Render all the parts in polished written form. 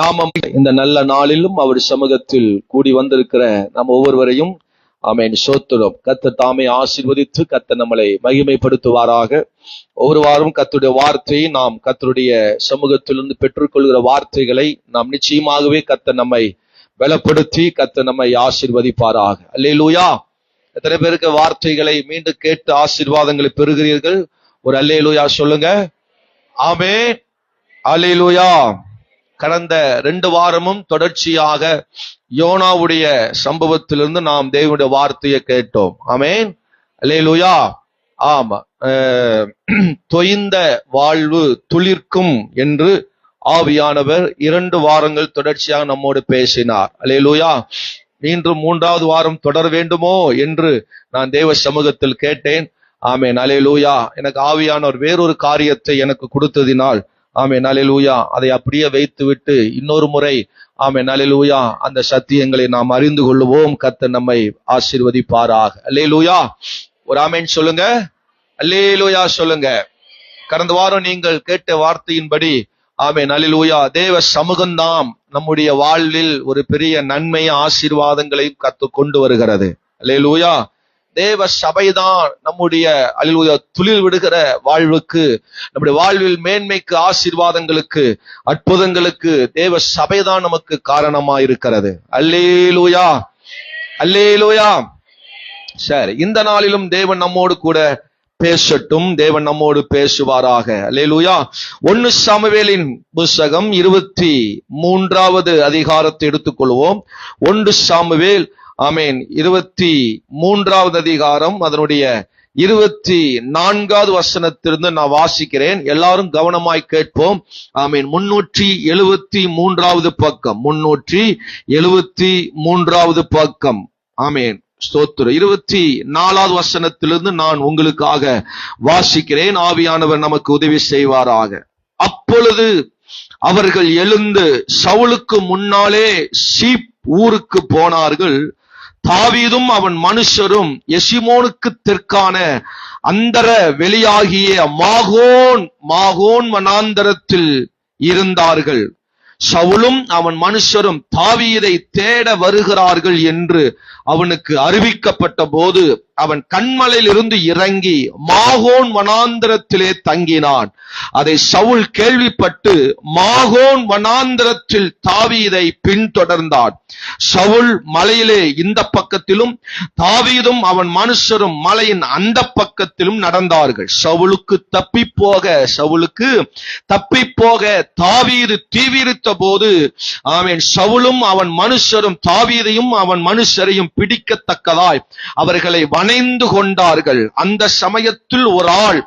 நாமம் இந்த நல்ல நாளிலும் அவர் சமூகத்தில் கூடி வந்திருக்கிற நாம் ஒவ்வொருவரையும் ஆமென் சோத்திரம். கர்த்தர் தாமே ஆசீர்வதித்து கர்த்தர் நம்மளை மகிமைப்படுத்துவாராக. ஒவ்வொரு வாரம் கர்த்தருடைய வார்த்தையை நாம் கர்த்தருடைய சமூகத்திலிருந்து பெற்றுக்கொள்கிற வார்த்தைகளை நாம் நிச்சயமாகவே கர்த்தர் நம்மை பலப்படுத்தி கர்த்தர் நம்மை ஆசீர்வதிப்பாராக. அல்லேலூயா. எத்தனை பேருக்கு வார்த்தைகளை மீண்டும் கேட்டு ஆசீர்வாதங்களை பெறுகிறீர்கள்? ஒரு அல்லேலூயா சொல்லுங்க. ஆமென். அல்லேலூயா. கடந்த 2 வாரமும் தொடர்ச்சியாக யோனாவுடைய சம்பவத்திலிருந்து நாம் தேவனுடைய வார்த்தையை கேட்டோம். ஆமென். அல்லேலூயா. ஆமா, தொய்ந்த வாழ்வு துளிர்க்கும் என்று ஆவியானவர் 2 வாரங்கள் தொடர்ச்சியாக நம்மோடு பேசினார். அல்லேலூயா. மீண்டும் 3வது வாரம் தொடர வேண்டுமோ என்று நான் தேவ சமூகத்தில் கேட்டேன். ஆமென். அல்லேலூயா. எனக்கு ஆவியானவர் வேறொரு காரியத்தை எனக்கு கொடுத்ததினால் ஆமென். அல்லேலூயா. அதை அப்படியே வைத்து விட்டு இன்னொரு முறை ஆமென். அல்லேலூயா. அந்த சத்தியங்களை நாம் அறிந்து கொள்வோம். கர்த்தர் நம்மை ஆசீர்வதிப்பாராக. அல்லேலூயா. ஒரு ஆமென் சொல்லுங்க. அல்லேலூயா சொல்லுங்க. கடந்த வாரம் நீங்கள் கேட்ட வார்த்தையின்படி ஆமென். அல்லேலூயா. தேவ சமூகம்தான் நம்முடைய வாழ்வில் ஒரு பெரிய நன்மை ஆசீர்வாதங்களையும் கர்த்தர் கொண்டு வருகிறது. அல்லேலூயா. தேவ சபைதான் நம்முடைய அல்லேலூயா துளிர் விடுகிற வாழ்வுக்கு, நம்முடைய வாழ்வில் மேன்மைக்கு, ஆசீர்வாதங்களுக்கு, அற்புதங்களுக்கு தேவ சபைதான் நமக்கு காரணமா இருக்கிறது. அல்லேலூயா. அல்லேலூயா. சரி, இந்த நாளிலும் தேவன் நம்மோடு கூட பேசட்டும். தேவன் நம்மோடு பேசுவாராக. அல்லேலூயா. 1 சாமுவேலின் புத்தகம் 23வது அதிகாரத்தை எடுத்துக்கொள்வோம். 1 சாமுவேல் ஆமென் 23வது அதிகாரம் அதனுடைய 24வது வசனத்திலிருந்து நான் வாசிக்கிறேன். எல்லாரும் கவனமாய் கேட்போம். ஆமென். 373வது பக்கம். 373வது பக்கம். ஆமென். ஸ்தோத்திரம். 24வது வசனத்திலிருந்து நான் உங்களுக்காக வாசிக்கிறேன். ஆவியானவர் நமக்கு உதவி செய்வாராக. அப்பொழுது அவர்கள் எழுந்து சவுலுக்கு முன்னாலே சீப் ஊருக்கு போனார்கள். தாவீதும் அவன் மனுஷரும் எசிமோனுக்கு தெற்கான அந்தர வெளியாகிய மாகோன் வனாந்தரத்தில் இருந்தார்கள். சவுலும் அவன் மனுஷரும் தாவீதை தேட வருகிறார்கள் என்று அவனுக்கு அறிவிக்கப்பட்ட போது அவன் கன்மலையில் இருந்து இறங்கி மாகோன் வனாந்தரத்திலே தங்கினான். அதை சவுல் கேள்விப்பட்டு மாகோன் வனாந்தரத்தில் தாவீதை பின்தொடர்ந்தான். சவுல் மலையிலே இந்த பக்கத்திலும் தாவீதும் அவன் மனுஷரும் மலையின் அந்த பக்கத்திலும் நடந்தார்கள். சவுலுக்கு தப்பி போக தாவீது தீவிரித்த போது ஆமென் சவுலும் அவன் மனுஷரும் தாவீதையும் அவன் மனுஷரையும் பிடிக்கத்தக்கதாய் அவர்களை வணைந்து கொண்டார்கள். அந்த சமயத்தில் ஒரு ஆள்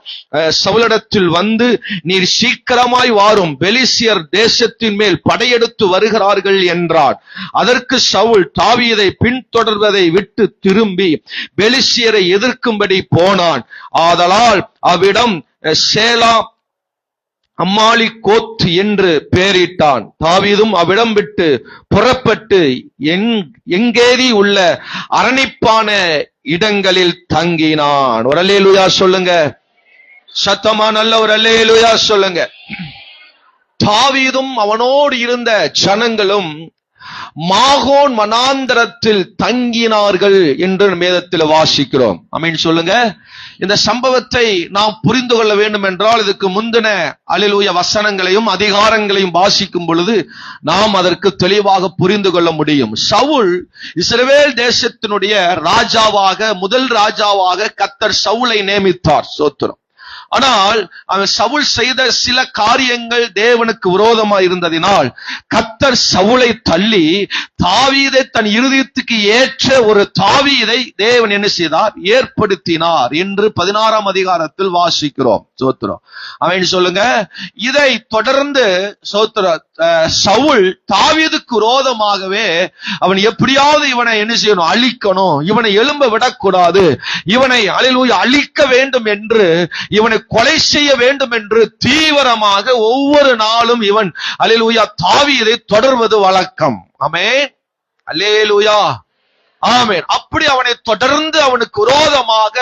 சவுலிடத்தில் வந்து, நீர் சீக்கிரமாய் வாரும், பெலிசியர் தேசத்தின் மேல் படையெடுத்து வருகிறார்கள் என்றார். அதற்கு சவுல் தாவீதை பின்தொடர்வதை விட்டு திரும்பி பெலிசியரை எதிர்க்கும்படி போனான். ஆதலால் அவ்விடம் சேலா அம்மாலிகோத் என்று பெயரிட்டான். தாவீதும் அவ்விடம் விட்டு புறப்பட்டு எங்கேதி உள்ள அரணிப்பான இடங்களில் தங்கினான். ஒரு அல்லேலூயா சொல்லுங்க. சத்தமா நல்ல ஒரு அல்லேலூயா சொல்லுங்க. தாவீதும் அவனோடு இருந்த ஜனங்களும் மாகோன் வனாந்தரத்தில் தங்கினார்கள் என்று வேதத்தில் வாசிக்கிறோம். ஆமென் சொல்லுங்க. இந்த சம்பவத்தை நாம் புரிந்து கொள்ள வேண்டும் என்றால் இதுக்கு முந்தின அல்லேலூயா வசனங்களையும் அதிகாரங்களையும் வாசிக்கும் பொழுது நாம் அதற்கு தெளிவாக புரிந்து கொள்ள முடியும். சவுல் இஸ்ரவேல் தேசத்தினுடைய முதல் ராஜாவாக கர்த்தர் சவுலை நியமித்தார். ஸ்தோத்திரம். ஆனால் அவன் சவுல் செய்த சில காரியங்கள் தேவனுக்கு விரோதமாக இருந்ததினால் கர்த்தர் சவுலை தள்ளி தாவீதை தன் இருதயத்துக்கு ஏற்ற ஒரு தாவீதை தேவன் என்ன செய்தார்? ஏற்படுத்தினார் என்று 16ஆம் அதிகாரத்தில் வாசிக்கிறோம். சோத்திரம். அவன் சொல்லுங்க. இதை தொடர்ந்து சவுல் தாவீதுக்கு விரோதமாகவே அவன் எப்படியாவது இவனை என்ன செய்யணும்? அழிக்கணும், இவனை எழும்ப விடக்கூடாது, இவனை அல்லேலூயா அழிக்க வேண்டும் என்று, இவனை கொலை செய்ய வேண்டும் என்று தீவிரமாக ஒவ்வொரு நாளும் இவன் அல்லேலூயா தாவீதை தொடர்வது வழக்கம். ஆமென். அல்லேலூயா. ஆமென். அப்படி அவனை தொடர்ந்து அவனுக்கு விரோதமாக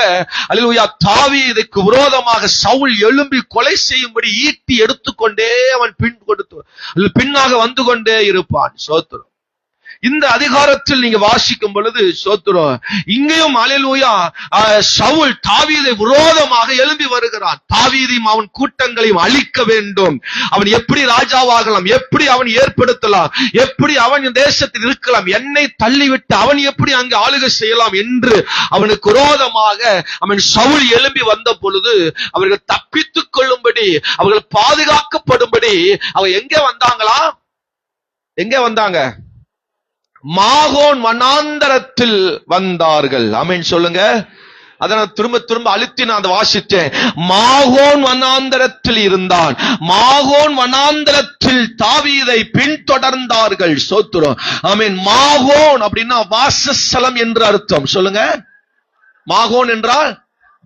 அல்லேலூயா தாவீதுக்கு விரோதமாக சவுல் எழும்பி கொலை செய்யும்படி ஈட்டி எடுத்துக்கொண்டே அவன் பின்னாக வந்து கொண்டே இருப்பான். ஸ்தோத்திரம். இந்த அதிகாரத்தில் நீங்க வாசிக்கும் பொழுது ஸ்தோத்திரம், இங்கேயும் அல்லேலூயா சவுல் தாவீதை விரோதமாக எழும்பி வருகிறான். தாவீதையும் அவன் கூட்டங்களையும் அழிக்க வேண்டும், அவன் எப்படி ராஜாவாகலாம், எப்படி அவன் ஏற்படுத்தலாம், எப்படி அவன் தேசத்தில் இருக்கலாம், என்னை தள்ளிவிட்டு அவன் எப்படி அங்கு ஆளுகை செய்யலாம் என்று அவனுக்கு விரோதமாக அவன் சவுல் எழும்பி வந்த பொழுது அவர்கள் தப்பித்துக் கொள்ளும்படி, அவர்கள் பாதுகாக்கப்படும்படி அவங்க எங்கே வந்தாங்களா? எங்கே வந்தாங்க? மாகோன் வனாந்தரத்தில் வந்தார்கள். ஆமென் சொல்லுங்க. அதனால திரும்ப திரும்ப அழுத்தி நான் அதை வாசித்தேன். மாகோன் வனாந்தரத்தில் இருந்தான். மாகோன் வனாந்தரத்தில் தாவீதை பின்தொடர்ந்தார்கள். ஸ்தோத்திரம். ஆமென். மாகோன் அப்படின்னா வாசஸ்தலம் என்று அர்த்தம். சொல்லுங்க. மாகோன் என்றால்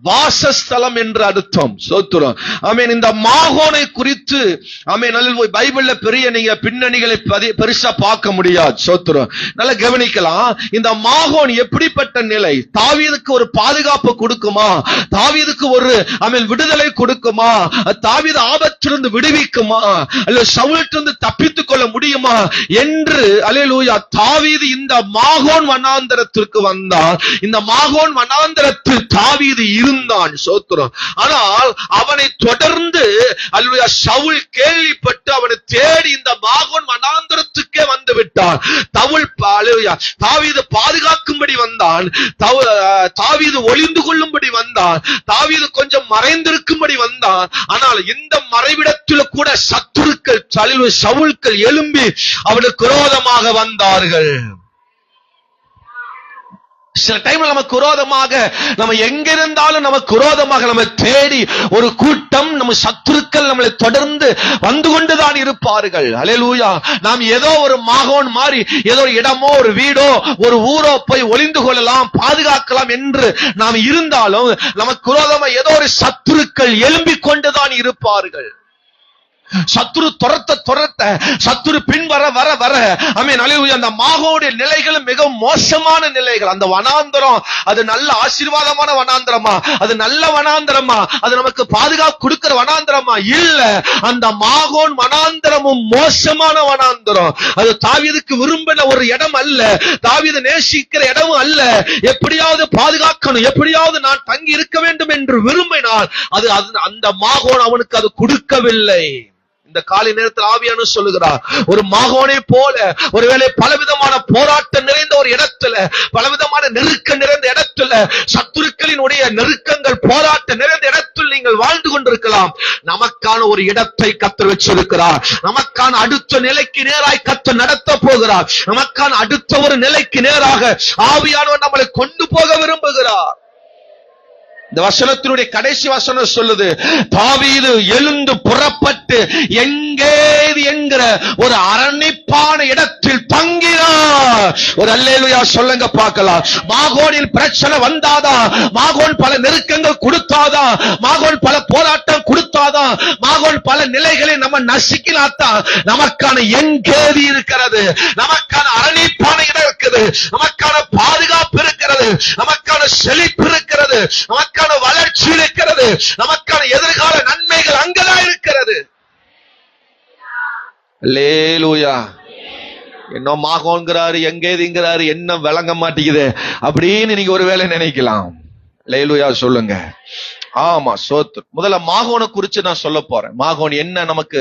வாசஸ்தலம் என்று அர்த்தம். ஸ்தோத்திரம். ஆமென். இந்த மாகோனை குறித்து ஆமென் பைபிள்ல பெரிய நீங்க பின்னணிகளை பெருசா பார்க்க முடியாது. ஸ்தோத்திரம். நல்லா கவனிக்கலாம். இந்த மாகோன் எப்படிப்பட்ட நிலை? தாவீதுக்கு ஒரு பாதுகாப்பு கொடுக்குமா? தாவீதுக்கு ஒரு ஆமென் விடுதலை கொடுக்குமா? தாவீது ஆபத்திலிருந்து விடுவிக்குமா? அல்ல சவுலிலிருந்து தப்பித்துக் கொள்ள முடியுமா என்று அல்லேலூயா தாவீது இந்த மாகோன் வனாந்தரத்திற்கு வந்தார். இந்த மாகோன் வனாந்தரத்தில் தாவீது இருந்தான். சோத்திரம். ஆனால் அவனை தொடர்ந்து அல்லேலூயா சவுல் கேள்விப்பட்டு அவனை தேடி இந்த மாகோன் வனாந்தரத்துக்கே வந்து விட்டான். தாவீது பாதுகாக்கும்படி வந்தான், தாவீது ஒளிந்து கொள்ளும்படி வந்தான், தாவீது கொஞ்சம் மறைந்திருக்கும்படி வந்தான். ஆனால் இந்த மறைவிடத்தில் கூட சத்துருக்கள் சவுல்கள் எழும்பி அவனுக்கு விரோதமாக வந்தார்கள். சில டைம்ல நமக்கு விரோதமாக, நம்ம எங்க இருந்தாலும் நமக்கு விரோதமாக நம்ம தேடி ஒரு கூட்டம் நம்ம சத்துருக்கள் நம்மளை தொடர்ந்து வந்து கொண்டுதான் இருப்பார்கள். அல்லேலூயா. நாம் ஏதோ ஒரு மாகோன் மாதிரி ஏதோ இடமோ ஒரு வீடோ ஒரு ஊரோ போய் ஒளிந்து கொள்ளலாம், பாதுகாக்கலாம் என்று நாம் இருந்தாலும் நமக்கு விரோதமா ஏதோ ஒரு சத்துருக்கள் எழும்பிக் கொண்டுதான் இருப்பார்கள். சத்துரு துரத்த சத்துரு பின் வர வர வர ஆமென் அல்லேலூயா. அந்த மாகோனுடைய நிலைகள் மிகவும் மோசமான நிலைகள். அந்த வனாந்தரம் அது நல்ல ஆசீர்வாதமான வனாந்தரமா? அது நல்ல வனாந்தரமா? அது நமக்கு பாதுகாப்பு கொடுக்கிற வனாந்தரமா? இல்ல. அந்த மாகோன் வனாந்தரமும் மோசமான வனாந்தரம். அது தாவீதுக்கு விரும்பின ஒரு இடம் அல்ல, தாவீது நேசிக்கிற இடமும் அல்ல. எப்படியாவது பாதுகாக்கணும், எப்படியாவது நான் தங்கி இருக்க வேண்டும் என்று விரும்பினால் அது அந்த மாகோன் அவனுக்கு அது கொடுக்கவில்லை. இந்த காலை நேரத்தில் ஆவியானவர் சொல்லுகிறார், ஒரு மாகோனை போல ஒருவேளை பலவிதமான போராட்டம் நிறைந்த ஒரு இடத்துல, பலவிதமான நெருக்கம் நிறைந்த இடத்துல, சத்துருக்களினுடைய நெருக்கங்கள் போராட்டம் நிறைந்த இடத்தில் நீங்கள் வாழ்ந்து கொண்டிருக்கலாம். நமக்கான ஒரு இடத்தை கர்த்தர் வச்சிருக்கிறார். நமக்கான அடுத்த நிலைக்கு நேராய் கர்த்தர் நடத்த போகிறார். நமக்கான அடுத்த ஒரு நிலைக்கு நேராக ஆவியானவர் நம்மளை கொண்டு போக விரும்புகிறார். இந்த வசனத்தினுடைய கடைசி வசனம் சொல்லுது, தாவீது எழுந்து புறப்பட்டு எங்கேது என்கிற ஒரு அரணிப்பான இடத்தில் தங்கினார். ஒரு அல்லேலூயா சொல்லுங்க பார்க்கலாம். மாகோனில் பிரச்சனை வந்தாதா? மாகோன் பல நெருக்கங்கள் கொடுத்தாதா? மாகோன் பல போராட்டம் கொடுத்தாதா? மாகோன் பல நிலைகளை நம்ம நசுக்கினாத்தா நமக்கான எங்கேதி இருக்கிறது, நமக்கான அரணிப்பான இடம் இருக்குது, நமக்கான பாதுகாப்பு இருக்கிறது, நமக்கான செழிப்பு இருக்கிறது, நமக்கான வளர்ச்சி இருக்கிறது, நமக்கான எதிர்கால நன்மைகள் அங்கதான் இருக்கிறது. அல்லேலூயா. என்ன மாகோன்கிறாரு, எங்கேதிங்கிறாரு, என்ன விளங்க மாட்டேங்குது அப்படின்னு நீங்க ஒருவேளை நினைக்கலாம். அல்லேலூயா சொல்லுங்க. ஆமா சோத்ரு. முதல்ல மாகோனை குறிச்சு நான் சொல்ல போறேன். மாகோன் என்ன நமக்கு,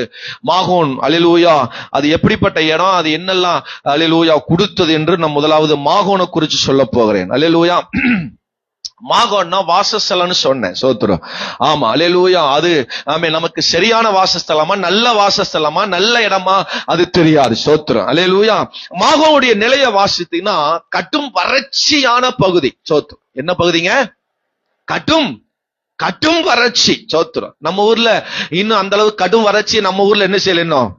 மாகோன் அல்லேலூயா அது எப்படிப்பட்ட இடம், அது என்னெல்லாம் அல்லேலூயா கொடுத்தது என்று நான் முதலாவது மாகோனை குறிச்சு சொல்ல போகிறேன். அல்லேலூயா. மாகோன்னா வாசஸ்தலம்னு சொன்னேன். சோத்ரம். ஆமா அல்லேலூயா. அது நமக்கு சரியான வாசஸ்தலமா, நல்ல வாசஸ்தலமா, நல்ல இடமா அது தெரியாது. சோத்ரம். அல்லேலூயா. மாகோனுடைய நிலைய வாசித்தீங்கன்னா கட்டும் வறட்சியான பகுதி. சோத்ரம். என்ன பகுதிங்க? கட்டும் வறட்சி. சோத்ரம். நம்ம ஊர்ல இன்னும் அந்த அளவுக்கு கடும் வறட்சி நம்ம ஊர்ல என்ன செய்யல, இன்னும்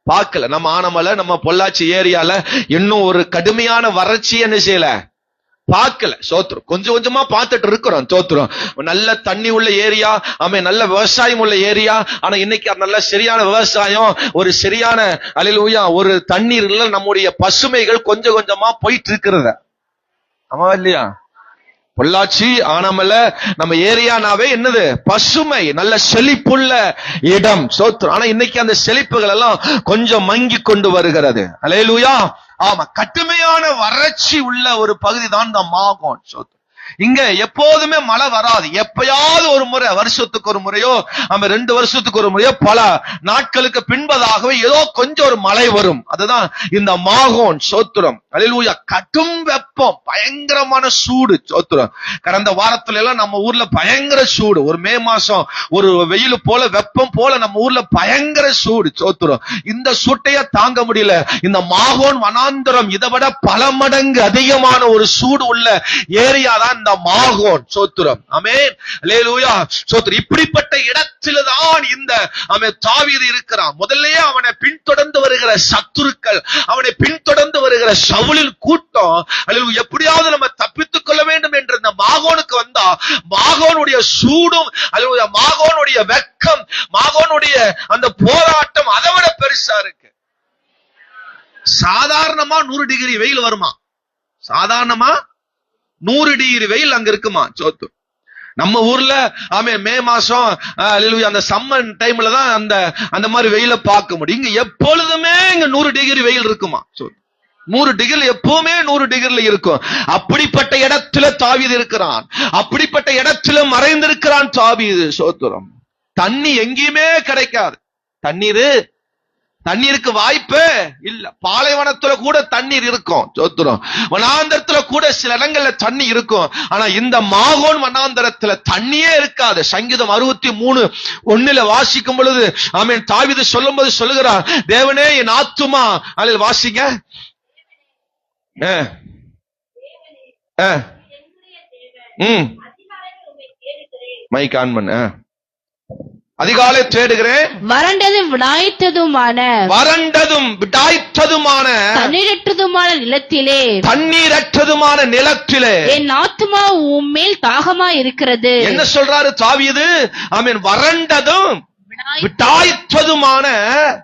பார்க்கல. நம்ம ஆனமலை, நம்ம பொள்ளாச்சி ஏரியால இன்னும் ஒரு கடுமையான வறட்சி என்ன செய்யல, பார்க்கல. சோத்ரம். கொஞ்சம் கொஞ்சமா பார்த்துட்டு இருக்கிறோம். சோத்ரம். நல்ல தண்ணி உள்ள ஏரியா, நல்ல விவசாயம் உள்ள ஏரியா. ஆனா இன்னைக்கு நல்ல சரியான விவசாயம், ஒரு சரியான அல்லேலூயா ஒரு தண்ணீர்ல நம்முடைய பசுமைகள் கொஞ்சம் கொஞ்சமா போயிட்டு இருக்கிறது. ஆமா இல்லையா? பொள்ளாச்சி ஆனமல்ல நம்ம ஏரியானாவே என்னது? பசுமை, நல்ல செழிப்புள்ள இடம். சோத்ரம். ஆனா இன்னைக்கு அந்த செழிப்புகள் எல்லாம் கொஞ்சம் மங்கி கொண்டு வருகிறது. அல்லேலூயா. ஆமா, கடுமையான வறட்சி உள்ள ஒரு பகுதி தான் இந்த மாகோன். சோத்ரம். இங்க எப்போதுமே மழை வராது. எப்பயாவது ஒரு முறை, வருஷத்துக்கு ஒரு முறையோ 2 வருஷத்துக்கு ஒரு முறையோ பல நாட்களுக்கு பின்பதாகவே ஏதோ கொஞ்சம் ஒரு மழை வரும். அதுதான் இந்த மாகோன். சோத்திரம். அல்லேலூயா. கடும் வெப்பம், பயங்கரமான சூடு. சோத்திரம். கடந்த வாரத்துல எல்லாம் நம்ம ஊர்ல பயங்கர சூடு. ஒரு மே மாசம் ஒரு வெயில் போல, வெப்பம் போல நம்ம ஊர்ல பயங்கர சூடு. சோத்திரம். இந்த சூட்டைய தாங்க முடியல. இந்த மாகோன் வனாந்தரம் இதை விட பல மடங்கு அதிகமான ஒரு சூடு உள்ள ஏரியா தான் இந்த மாகோன். சோத்திரம். ஆமென். அல்லேலூயா. சோத்திரம். இப்படிப்பட்ட இடத்தில்தான் இந்த தாவீது இருக்கிறான். முதல்லயே அவனை பின்தொடர்ந்து வருகிற சத்துருக்கள், அவனை பின்தொடர்ந்து வருகிற சவுலின் கூட்டம், அல்லேலூயா, எப்படியாவது நம்ம தப்பித்துக் கொள்ள வேண்டும் என்று இந்த மாகோனுக்கு வந்தா, மாகோனுடைய சூடும், அல்லேலூயா, மாகோனுடைய வெக்கம், மாகோனுடைய அந்த போராட்டம் அதை விட பெருசா இருக்கு. சாதாரணமா 100 டிகிரி வெயில் வருமா? சாதாரணமா 100 டிகிரி வெயில் அங்க இருக்குமா? சோத்து. நம்ம ஊர்ல மே மாசம் அந்த சம்மர் டைம்ல தான் அந்த மாதிரி வெயில பார்க்க முடியும். இங்க எப்பொழுதுமே இங்க 100 டிகிரி வெயில் இருக்குமா? 100 டிகிரி, எப்பவுமே 100 டிகிரில இருக்கும். அப்படிப்பட்ட இடத்துல தாவீது இருக்கிறான். அப்படிப்பட்ட இடத்துல மறைந்திருக்கிறான் தாவீது. சோத்திரம். தண்ணி எங்கேயுமே கிடைக்காது. தண்ணீருக்கு வாய்ப்பு இல்ல. பாலைவனத்துல கூட தண்ணீர் இருக்கும். சோத்திரம். வனாந்தரத்துல கூட சில இடங்கள்ல தண்ணி இருக்கும். ஆனா இந்த மாகோன் வனாந்தரத்துல தண்ணியே இருக்காது. சங்கீதம் 63:1 வாசிக்கும் பொழுது ஆமென், தாவீது சொல்லும்போது சொல்லுகிறார், தேவனே என் ஆத்துமா, அதில் வாசிங்க, மைக் ஆன் பண்ண, அதிகாலை தேடுகிறேன், வறண்டதும் விடாய்த்ததுமான தண்ணீரற்றதுமான நிலத்திலே என் ஆத்துமா உம்மேல் தாகமா இருக்கிறது. என்ன சொல்றாரு தாவீது? ஆமென். வறண்டதும் விடாய்த்ததுமான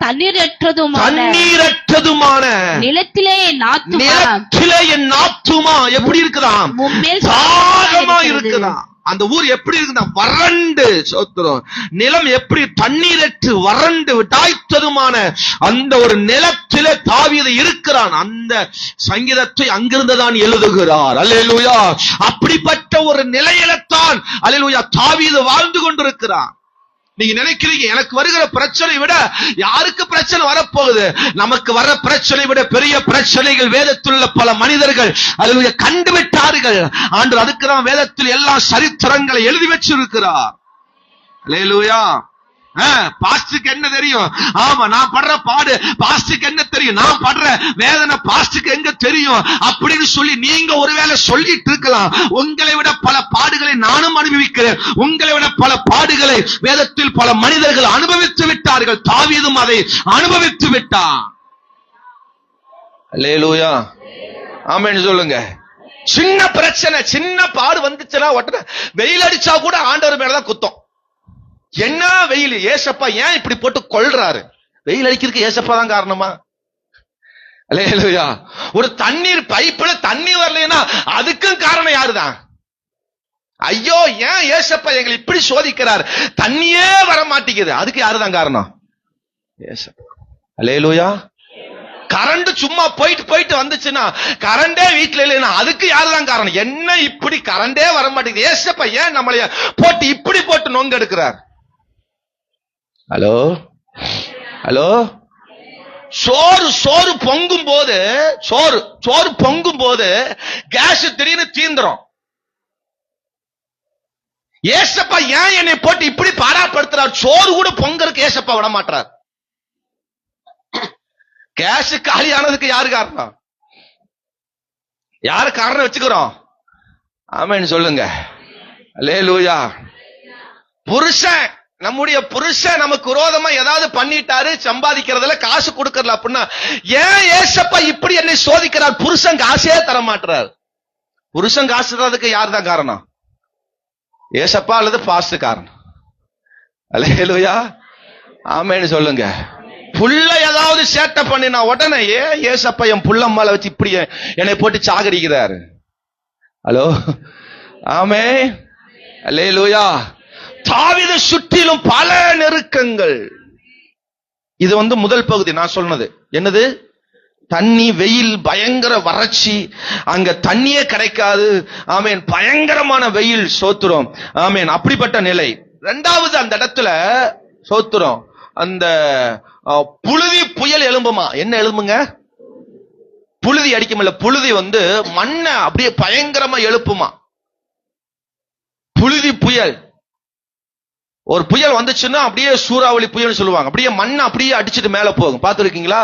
தண்ணீரற்றதுமான நிலத்திலே என் ஆத்துமா எப்படி இருக்குதாம்? தாகமா இருக்குதாம். அந்த ஊர் எப்படி இருக்குதா? வறண்டு. சோத்திரம். நிலம் எப்படி தண்ணீரற்று வறண்டு விடாய்த்ததுமான அந்த ஒரு நிலத்திலே தாவீது இருக்கிறான். அந்த சங்கீதத்தை அங்கிருந்துதான் எழுதுகிறார். அல்லேலூயா. அப்படிப்பட்ட ஒரு நிலையில்தான் அல்லேலூயா தாவீது வாழ்ந்து கொண்டிருக்கிறான். நீங்க நினைக்கிறீங்க எனக்கு வருகிற பிரச்சனை விட யாருக்கு பிரச்சனை வரப்போகுது? நமக்கு வர பிரச்சனை விட பெரிய பிரச்சனைகள் வேதத்தில் பல மனிதர்கள் அல்லேலூயா கண்டுவிட்டார்கள். ஆண்டவர் அதுக்குதான் வேதத்தில் எல்லா சரித்திரங்களை எழுதி வச்சிருக்கிறார். அல்லேலூயா. பாஸ்டுக்கு என்ன தெரியும்? ஆமா, நான் படுற பாடு பாஸ்டுக்கு என்ன தெரியும்? நான் படுற வேதனை பாஸ்டுக்கு எங்க தெரியும்? அப்படின்னு சொல்லி நீங்க ஒருவேளை சொல்லிட்டு இருக்கலாம். உங்களை விட பல பாடுகளை நானும் அனுபவிக்கிறேன். உங்களை விட பல பாடுகளை வேதத்தில் பல மனிதர்கள் அனுபவித்து விட்டார்கள். தாவீதும் அதை அனுபவித்து விட்டான். அல்லேலூயா. ஆமென் சொல்லுங்க. சின்ன பிரச்சனை, சின்ன பாடு வந்துச்சுன்னா உடனே வெயில் அடிச்சா கூட ஆண்டவர் மேலதான் குத்தம். என்ன வெயில், ஏசப்பா ஏன் இப்படி போட்டு கொள்றாரு? வெயில் அடிக்கிறதுக்கு ஏசப்பா தான் காரணமா? அல்லேலூயா. ஒரு தண்ணீர் பைப்புல தண்ணி வரலைன்னா அதுக்கும் காரணம் யாருதான்? ஐயோ, ஏன் ஏசப்பா எங்களை இப்படி சோதிக்கிறார்? தண்ணியே வர மாட்டேங்குது. அதுக்கு யாருதான் காரணம்? ஏசப்பா. அல்லேலூயா. கரண்ட் சும்மா போயிட்டு வந்துச்சுன்னா, கரண்டே வீட்டுல இல்லைன்னா அதுக்கு யாருதான் காரணம்? என்ன இப்படி கரண்டே வர மாட்டேங்குது? ஏசப்பா ஏன் நம்மளைய போட்டு இப்படி போட்டு நொங்க எடுக்கிறார்? Hello hello. சோறு பொங்கும் போது, சோறு பொங்கும் போது கேஸ் திடீர்னு தீந்துரும். ஏசப்பா ஏன் என்னை போட்டு இப்படி பாடாப்படுத்துறார்? சோறு கூட பொங்கறதுக்கு ஏசப்பா விட மாட்டார். கேஸ் காலியானதுக்கு யாரு காரணம்? யாரு காரணம் வச்சுக்கிறோம்? ஆமென் சொல்லுங்க. அல்லேலூயா. புருஷன், நம்முடைய புருஷன் நமக்கு விரோதமா ஏதாவது பண்ணிட்டாரு, சம்பாதிக்கிறதுல காசு கொடுக்கறல அப்படின்னா ஏன் ஏசப்பா இப்படி என்னை சோதிக்கிறார்? புருஷன் காசே தர மாட்டார். புருஷன் காசு தரதுக்கு யார் தான் காரணம்? ஏசப்பா அல்லது பாஸ்ட் காரணம்? அல்லேலூயா. ஆமென் சொல்லுங்க. புள்ள ஏதாவது சேட்டை பண்ணினா உடனே ஏன் ஏசப்பா என் புள்ள மேல வச்சு இப்படி என்னை போட்டு சாகடிக்கிறாரு? ஹலோ, ஆமென், அல்லேலூயா. தாவீதை சுற்றிலும் பல நெருக்கங்கள். இது முதல் பகுதி நான் சொன்னது. என்னது? தண்ணி, வெயில், பயங்கர வறட்சி, அங்க தண்ணியே கிடைக்காது. ஆமேன், பயங்கரமான வெயில். சோத்திரம், ஆமேன். அப்படிப்பட்ட நிலை. இரண்டாவது, அந்த இடத்துல சோத்திரம், அந்த புழுதி புயல் எழும்புமா. என்ன எழும்புங்க? புழுதி அடிக்கும்ல. புழுதி மண்ணை அப்படியே பயங்கரமா எழுப்புமா. புழுதி புயல். ஒரு புயல் வந்துச்சுன்னா அப்படியே சூறாவளி புயல் சொல்லுவாங்க. அப்படியே மண்ணை அப்படியே அடிச்சுட்டு மேல போகும். பார்த்துருக்கீங்களா?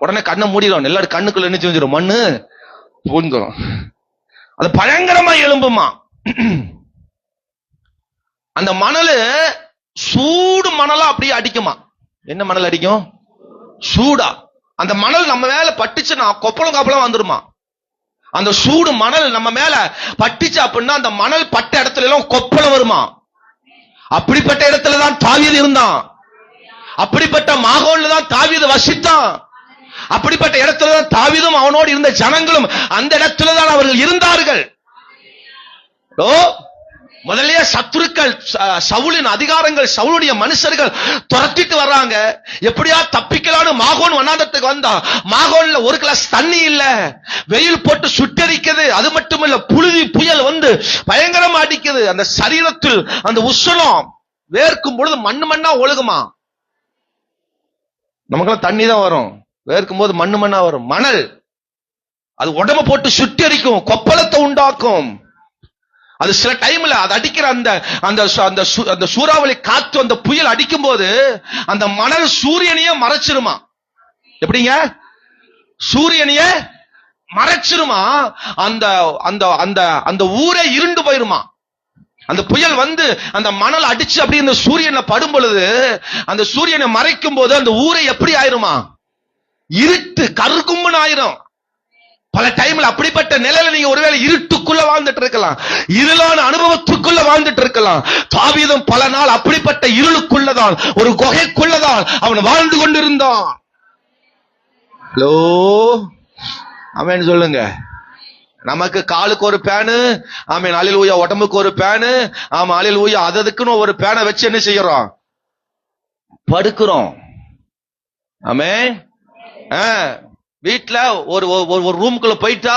உடனே கண்ணை மூடிடும். எல்லாரும் கண்ணுக்குள்ள என்ன செஞ்சிடும்? மண்ணு பூந்துடும். அது பயங்கரமா எழும்புமா. அந்த மணல் சூடு மணலா அப்படியே அடிக்குமா. என்ன மணல் அடிக்கும்? சூடா. அந்த மணல் நம்ம மேல பட்டுச்சுன்னா கொப்பளம் கொப்பளம் வந்துருமா. அந்த சூடு மணல் நம்ம மேல பட்டுச்சு அப்படின்னா அந்த மணல் பட்ட இடத்துல எல்லாம் கொப்பளம் வருமா. அப்படிப்பட்ட இடத்துலதான் தாவீது இருந்தான். அப்படிப்பட்ட மாகோன்ல தான் தாவீது வசித்தான். அப்படிப்பட்ட இடத்துலதான் தாவீதும் அவனோடு இருந்த ஜனங்களும் அந்த இடத்துலதான் அவர்கள் இருந்தார்கள். முதல்ல சத்துருக்கள், சவுலின் அதிகாரங்கள், சவுளுடைய மனுஷர்கள் துரத்திட்டு வர்றாங்க. எப்படியா தப்பிக்கலான்னு மாகோன் வனாந்தரத்துக்கு வந்தா. மாகோன்ல ஒரு கிளாஸ் தண்ணி இல்ல, வெயில் போட்டு சுட்டரிக்குது. அது மட்டும் இல்ல, புழுதி புயல் பயங்கரமா அடிக்குது. அந்த சரீரத்தில் அந்த உஷ்ணம் வேர்க்கும் பொழுது மண்ணு மண்ணா ஒழுகுமா. நமக்கெல்லாம் தண்ணி தான் வரும், வேர்க்கும் போது மண்ணு மண்ணா வரும். மணல் அது உடம்ப போட்டு சுட்டரிக்கும், கொப்பளத்தை உண்டாக்கும். அது சில டைம்ல அது அடிக்கிற அந்த சூறாவளி காத்து, அந்த புயல் அடிக்கும் போது அந்த மணல் சூரியனையே மறைச்சிருமா. எப்படிங்க? சூரியனையே மறைச்சிருமா. அந்த அந்த அந்த அந்த ஊரே இருண்டு போயிருமா. அந்த புயல் அந்த மணல் அடிச்சு அப்படி இந்த சூரியனை படும் பொழுது, அந்த சூரியனை மறைக்கும் போது அந்த ஊரை எப்படி ஆயிருமா? இருட்டு கருகும்புன்னு ஆயிரும். பல டைம்ல அப்படிப்பட்ட நிலையில நீங்க ஒருவேளை இருட்டுக்குள்ள வாழ்ந்துட்டு இருக்கலாம், இருளான அனுபவத்துக்குள்ள வாழ்ந்துட்டு இருக்கலாம். தாவீதும் பல நாள் அப்படிப்பட்ட இருளுக்குள்ளதான், ஒரு குகைக்குள்ளதான் அவன் வாழ்ந்து கொண்டிருந்தான். ஹலோ, ஆமென் சொல்லுங்க. நமக்கு காலுக்கு ஒரு பேனு, ஆமென், அல்லேலூயா. உடம்புக்கு ஒரு பேனு, ஆமா, அல்லேலூயா. அதுக்குன்னு ஒரு பேனை வச்சு என்ன செய்யறோம்? படுக்கிறோம். ஆமென். வீட்டுல ஒரு ரூமுக்குள்ள போயிட்டா,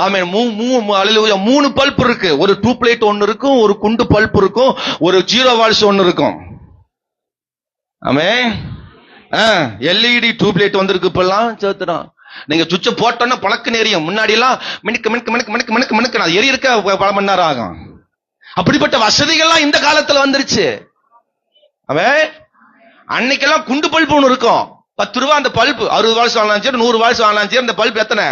ஆமென், 3 பல்ப் இருக்கு. ஒரு டியூப் லைட் ஒன்னு இருக்கும், ஒரு குண்டு பல்ப் இருக்கும், ஒரு 0 வால்ஸ் ஒன்னு இருக்கும். ஆமென். எல்இடி டியூப் லைட் வந்திருக்கு இப்பெல்லாம். சேர்த்துறான். நீங்க சுவிட்ச போட்டோன்னா பழக்க நேரியும். முன்னாடி எல்லாம் மினுக்கு மினுக்கு மினுக்கு மினுக்கு மினுக்கு மினுக்கு அது எரி இருக்க பல மணி நேரம் ஆகும். அப்படிப்பட்ட வசதிகள்லாம் இந்த காலத்துல வந்துருச்சு. அவன் அன்னைக்கெல்லாம் குண்டு பல்பு ஒன்று இருக்கும், 10 ரூபா. அந்த பல்பு 60 வால்ஸ் வாங்கலாம் சரி, 100 வால்ஸ் வாங்கலாம் சரி. அந்த பல்பு எத்தனை?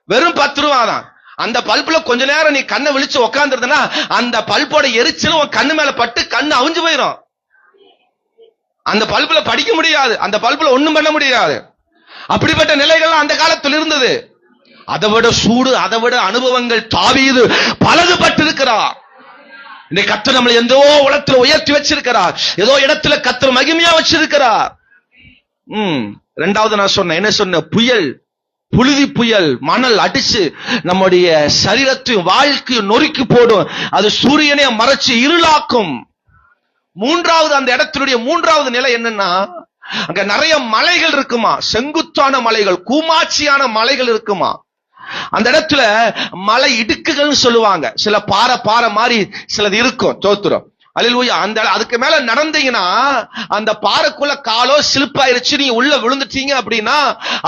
வெறும் 10 ரூபா தான். அந்த பல்புல கொஞ்ச நேரம் நீ கண்ணை விழிச்சு உக்காந்துருந்தனா அந்த பல்போட எரிச்சலும் உன் கண்ணு மேல பட்டு கண்ணு அவிஞ்சு போயிடும். அந்த பல்புல படிக்க முடியாது, அந்த பல்புல ஒண்ணும் பண்ண முடியாது. அப்படிப்பட்ட நிலைகள் அந்த காலத்தில் இருந்தது. அதை விட சூடு, அதை விட அனுபவங்கள் தாவீது பலது பட்டிருக்கிறார். இன்னைக்கு கர்த்தர் நம்மளை எந்தோ உலகத்துல உயர்த்தி வச்சிருக்கிறார், ஏதோ இடத்துல கர்த்தர் மகிமையா வச்சிருக்கிறார். ரெண்டாவது நான் சொன்னேன், என்ன சொன்ன? புயல், புழுதி புயல், மணல் அடிச்சு நம்முடைய சரீரத்தையும் வாழ்க்கையும் நொறுக்கி போடும். அது சூரியனை மறைச்சு இருளாக்கும். மூன்றாவது, அந்த இடத்தினுடைய மூன்றாவது நிலை என்னன்னா, அங்க நிறைய மலைகள் இருக்குமா, செங்குத்தான மலைகள், கூமாட்சியான மலைகள் இருக்குமா. அந்த இடத்துல மலை இடுக்குகள் சொல்லுவாங்க. சில பாறை மாதிரி சிலது இருக்கும். தோத்துரும், அல்லேலூயா. அந்த அதுக்கு மேல நடந்தீங்கன்னா அந்த பாறைக்குள்ள காலோ சிலிப்பாயிருச்சு, நீங்க உள்ள விழுந்துட்டீங்க அப்படின்னா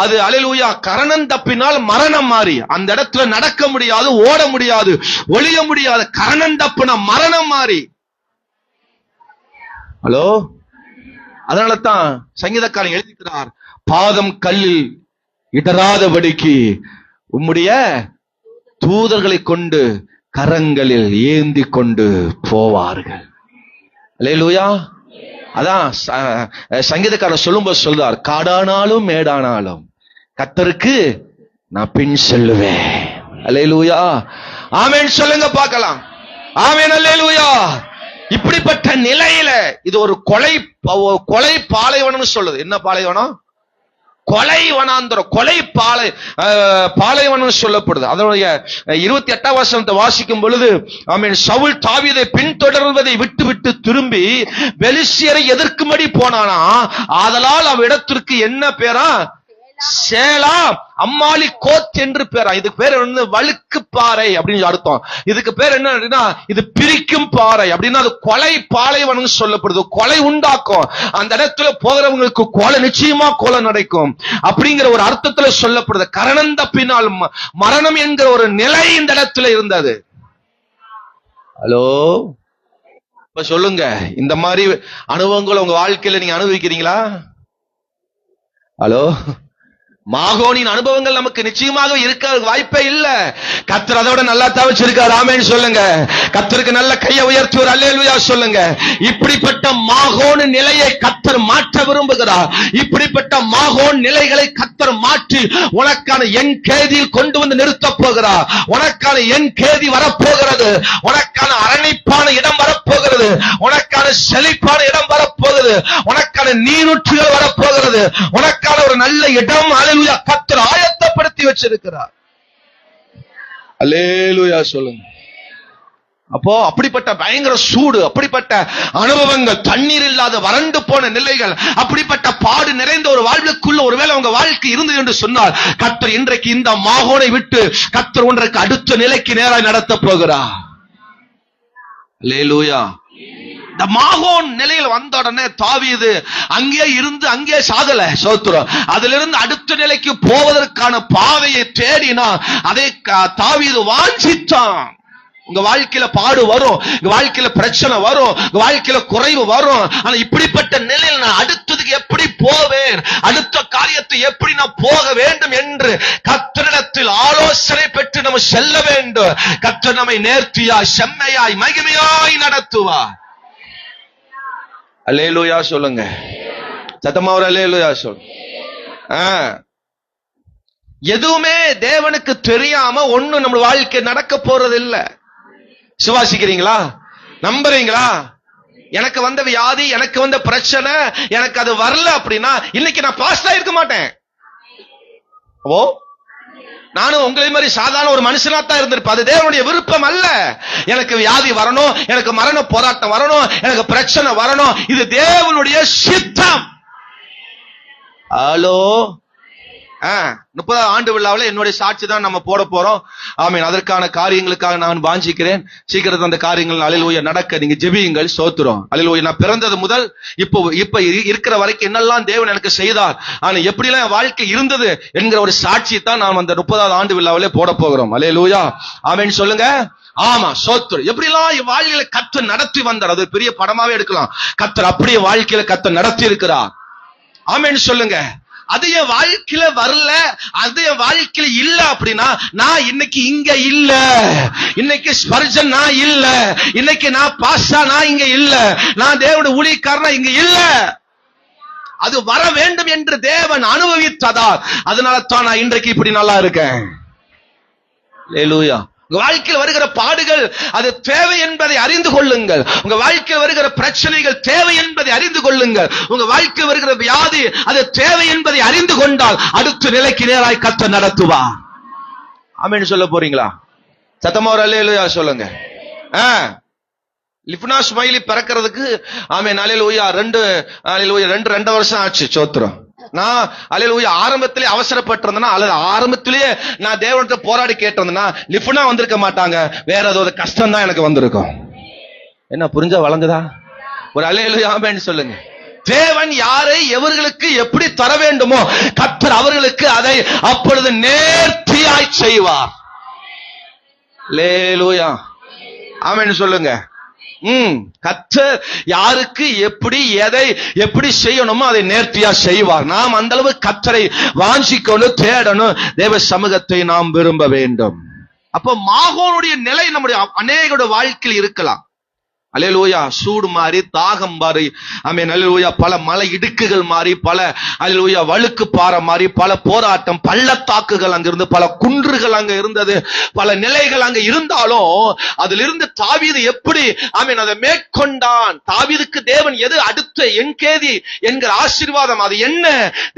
அது அல்லேலூயா கரணம் தப்பினால் மரணம் மாறி. அந்த இடத்துல நடக்க முடியாது, ஓட முடியாது, ஒளிய முடியாது. கரணம் தப்புனா மரணம் மாறி. ஹலோ, அதனால தான் சங்கீதக்காரன் எழுதிக்கிறார், பாதம் கல்லில் இடராதபடிக்கு உம்முடைய தூதர்களை கொண்டு கரங்களில் ஏந்தி கொண்டு போவார்கள். அல்லேலூயா. அதான் சங்கீதக்காரர் சொல்லும்போது சொல்றார், காடானாலும் மேடானாலும் கர்த்தருக்கு நான் பின் செல்லுவேன். அல்லேலூயா. ஆமென் சொல்லுங்க பார்க்கலாம். ஆமென், அல்லேலூயா. இப்படிப்பட்ட நிலையில இது ஒரு கொலை பாலைவனம் சொல்லுது. என்ன பாலைவனம்? கொலை வனாந்தரம், கொலை பாலைவனம் சொல்லப்படுது. அதனுடைய 28ஆம் வசனத்தை வாசிக்கும் பொழுது, ஆமென், சவுல் தாவீதை பின்தொடர்வதை விட்டு திரும்பி பெலிஸ்தியரை எதிர்க்கும்படி போனானா. ஆதலால் அவ்விடத்திற்கு என்ன பேரா? சேலா அம்மாலி கோத் என்று பேரா. இதுக்கு பேர் வந்து வழுக்கு பாறை அப்படின்னு அர்த்தம். இதுக்கு பேர் என்ன அப்படின்னா, இது பிரிக்கும் பாறை அப்படின்னா அது கொலை பாலைவனம் சொல்லப்படுது. கொலை உண்டாக்கும். அந்த இடத்துல போகிறவங்களுக்கு கொலை, நிச்சயமா கொலை நடக்கும் அப்படிங்கிற ஒரு அர்த்தத்துல சொல்லப்படுது. கரணம் தப்பினால் மரணம் என்கிற ஒரு நிலை இந்த இடத்துல இருந்தது. ஹலோ, இப்ப சொல்லுங்க, இந்த மாதிரி அனுபவங்கள் உங்க வாழ்க்கையில நீங்க அனுபவிக்கிறீங்களா? ஹலோ, மாகோனின் அனுபவங்கள் நமக்கு நிச்சயமாக இருக்க வாய்ப்பே இல்ல. கர்த்தர் அதோட நல்லா தவிச்சிருக்கார். ஆமென் சொல்லுங்க. கர்த்தருக்கு நல்ல கையை உயர்த்தி ஒரு அல்லேலூயா சொல்லுங்க. இப்படிப்பட்ட மாகோன் நிலையை கர்த்தர் மாற்ற விரும்புகிறார். இப்படிப்பட்ட மாகோன் நிலைகளை கர்த்தர் மாற்றி உனக்கான என் கேதியில் கொண்டு வந்து நிறுத்த போகிறார். உனக்கான என் கேதி வரப்போகிறது. உனக்கான அரணிப்பான இடம் வரப்போகிறது. உனக்கான செழிப்பான இடம் வரப்போகிறது. உனக்கான நீரூற்றுகள் வரப்போகிறது. உனக்கான ஒரு நல்ல இடம் கர்த்தர் ஆயத்தப்படுத்தி வச்சிருக்கிறார். அல்லேலூயா சொல்லுங்க. அப்போ அப்படிப்பட்ட பயங்கர சூடு, அப்படிப்பட்ட அனுபவங்கள், தண்ணீர் இல்லாத வறண்டு போன நிலைகள், அப்படிப்பட்ட பாடு நிறைந்த ஒரு வாழ்வுக்குள்ள ஒருவேளை உங்க வாழ்க்கை இருந்தது என்று சொன்னால், கர்த்தர் இன்றைக்கு இந்த மாகோனை விட்டு கர்த்தர் ஒன்றைக்கு அடுத்த நிலைக்கு நேராக நடத்த போகிறார். அல்லேலூயா. இந்த மாகோன் நிலையில் வந்த உடனே தாவீது அங்கே இருந்து அங்கே சாகல. சோத்திரம். அதிலிருந்து அடுத்த நிலைக்கு போவதற்கான பாதையை தேடினா அதை தாவீது வாஞ்சித்தான். உங்க வாழ்க்கையில பாடு வரும், உங்க வாழ்க்கையில பிரச்சனை வரும், உங்க வாழ்க்கையில குறைவு வரும். ஆனா இப்படிப்பட்ட நிலையில் நான் அடுத்ததுக்கு எப்படி போவேன், அடுத்த காரியத்தை எப்படி நான் போக வேண்டும் என்று கர்த்தரிடத்தில் ஆலோசனை பெற்று நம்ம செல்ல வேண்டும். கர்த்தர் நம்மை நேர்த்தியாய், செம்மையாய், மகிமையாய் நடத்துவார். அல்லேலூயா சொல்லுங்க. சத்தமா ஒரு அல்லேலூயா சொல்லுங்க. எதுவுமே தேவனுக்கு தெரியாம ஒண்ணும் நம்ம வாழ்க்கை நடக்க போறது இல்ல. சுவாசிக்கிறீங்களா? நம்புறீங்களா? எனக்கு வந்த வியாதி, எனக்கு வந்த பிரச்சனை, எனக்கு அது வரல அப்படின்னா இன்னைக்கு நான் பாஸ் ஆயிருக்க மாட்டேன். ஓ, நானும் உங்களை மாதிரி சாதாரண ஒரு மனுஷனா தான் இருந்திருப்பேன். அது தேவனுடைய விருப்பம் அல்ல. எனக்கு வியாதி வரணும், எனக்கு மரண போராட்டம் வரணும், எனக்கு பிரச்சனை வரணும், இது தேவனுடைய சித்தம். ஹலோ, 30வது ஆண்டு விழாவில் என்னுடைய சாட்சி தான் நம்ம போட போறோம். ஆமீன். அதற்கான காரியங்களுக்காக நான் வாஞ்சிக்கிறேன். சீக்கிரத்தில் அந்த காரியங்கள் அல்லேலூயா நடக்க நீங்க ஜெபியுங்கள். சோத்திரம். அல்லேலூயா. நான் பிறந்தது முதல் இப்ப இருக்கிற வரைக்கும் என்னெல்லாம் தேவன் எனக்கு செய்தார், ஆனா எப்படிலாம் என் வாழ்க்கை இருந்தது என்கிற ஒரு சாட்சி தான் நாம் அந்த 30வது ஆண்டு விழாவிலே போட போகிறோம். அல்லேலூயா. ஆமீன் சொல்லுங்க. ஆமா, சோத்திரம். எப்படிலாம் என் வாழ்க்கையில கர்த்தர் நடத்தி வந்தார், அது பெரிய படமாவே எடுக்கலாம். கர்த்தர் அப்படியே வாழ்க்கையில கர்த்தர் நடத்தி இருக்கிறார். ஆமீன் சொல்லுங்க. அது என் வாழ்க்கையில வரல, அது என் வாழ்க்கையில இல்ல அப்படின்னா நான் இன்னைக்கு இங்க இல்ல. இன்னைக்கு ஸ்பர்ஜன் நான் இல்ல. இன்னைக்கு நான் பாஸ்டா நான் இங்க இல்ல. நான் தேவனுடைய ஊழியக்காரனா இங்க இல்ல. அது வர வேண்டும் என்று தேவன் அனுபவித்ததால் அதனால தான் நான் இன்றைக்கு இப்படி நல்லா இருக்கேன். அல்லேலூயா. உங்க வாழ்க்கையில் வருகிற பாடுகள் அது தேவை என்பதை அறிந்து கொள்ளுங்கள். உங்க வாழ்க்கையில் வருகிற பிரச்சனைகள் தேவை என்பதை அறிந்து கொள்ளுங்கள். உங்க வாழ்க்கையில் வருகிற வியாதி அது தேவை என்பதை அறிந்து கொண்டால் அடுத்த நிலைக்கு நேராய் கர்த்தர் நடத்துவார். ஆமென் சொல்ல போறீங்களா? சத்தமா ஒரு அல்லேலூயா சொல்லுங்க. லிப்னா ஸ்மைலி பிறக்கிறதுக்கு ஆமென் அல்லேலூயா 2 வருஷம் ஆச்சு. சோத்திரம். நான் அல்லேலூயா ஆரம்பத்திலே அவசரப்பட்டிருந்தேன்னா, அல்லது ஆரம்பத்திலேயே நான் தேவனிடத்தை போராடி கேட்டிருந்தேன்னா லிஃப்னா வந்திருக்க மாட்டாங்க. வேற ஏதாவது கஷ்டம் தான் எனக்கு வந்திருக்கும். என்ன புரிஞ்சா வழங்குதா? ஒரு அல்லேலூயா ஆமென் சொல்லுங்க. தேவன் யாரை எவர்களுக்கு எப்படி தர வேண்டுமோ கர்த்தர் அவர்களுக்கு அதை அப்பொழுது நேர்த்தியாய் செய்வார். அல்லேலூயா ஆமென் சொல்லுங்க. கர்த்தர் யாருக்கு எப்படி எதை எப்படி செய்யணுமோ அதை நேர்த்தியா செய்வார். நாம் அந்த அளவு கர்த்தரை வாஞ்சிக்கணும், தேடணும், தேவ சமூகத்தை நாம் விரும்ப வேண்டும். அப்ப மாகோனுடைய நிலை நம்முடைய அநேகருடைய வாழ்க்கையில் இருக்கலாம். அல்லேலூயா. சூடு மாறி, தாகம் மாறி, ஆமென் அல்லேலூயா, பல மலை இடுக்குகள் மாறி, பல அல்லேலூயா வழுக்கு பாறை மாறி, பல போராட்டம், பள்ளத்தாக்குகள் அங்க இருந்து, பல குன்றுகள் அங்க இருந்தது, பல நிலைகள் அங்க இருந்தாலும் அதிலிருந்து தாவீது எப்படி ஆமென் அதை மேற்கொண்டான். தாவீதுக்கு தேவன் எது அடுத்த என்கேதி என்கிற ஆசீர்வாதம், அது என்ன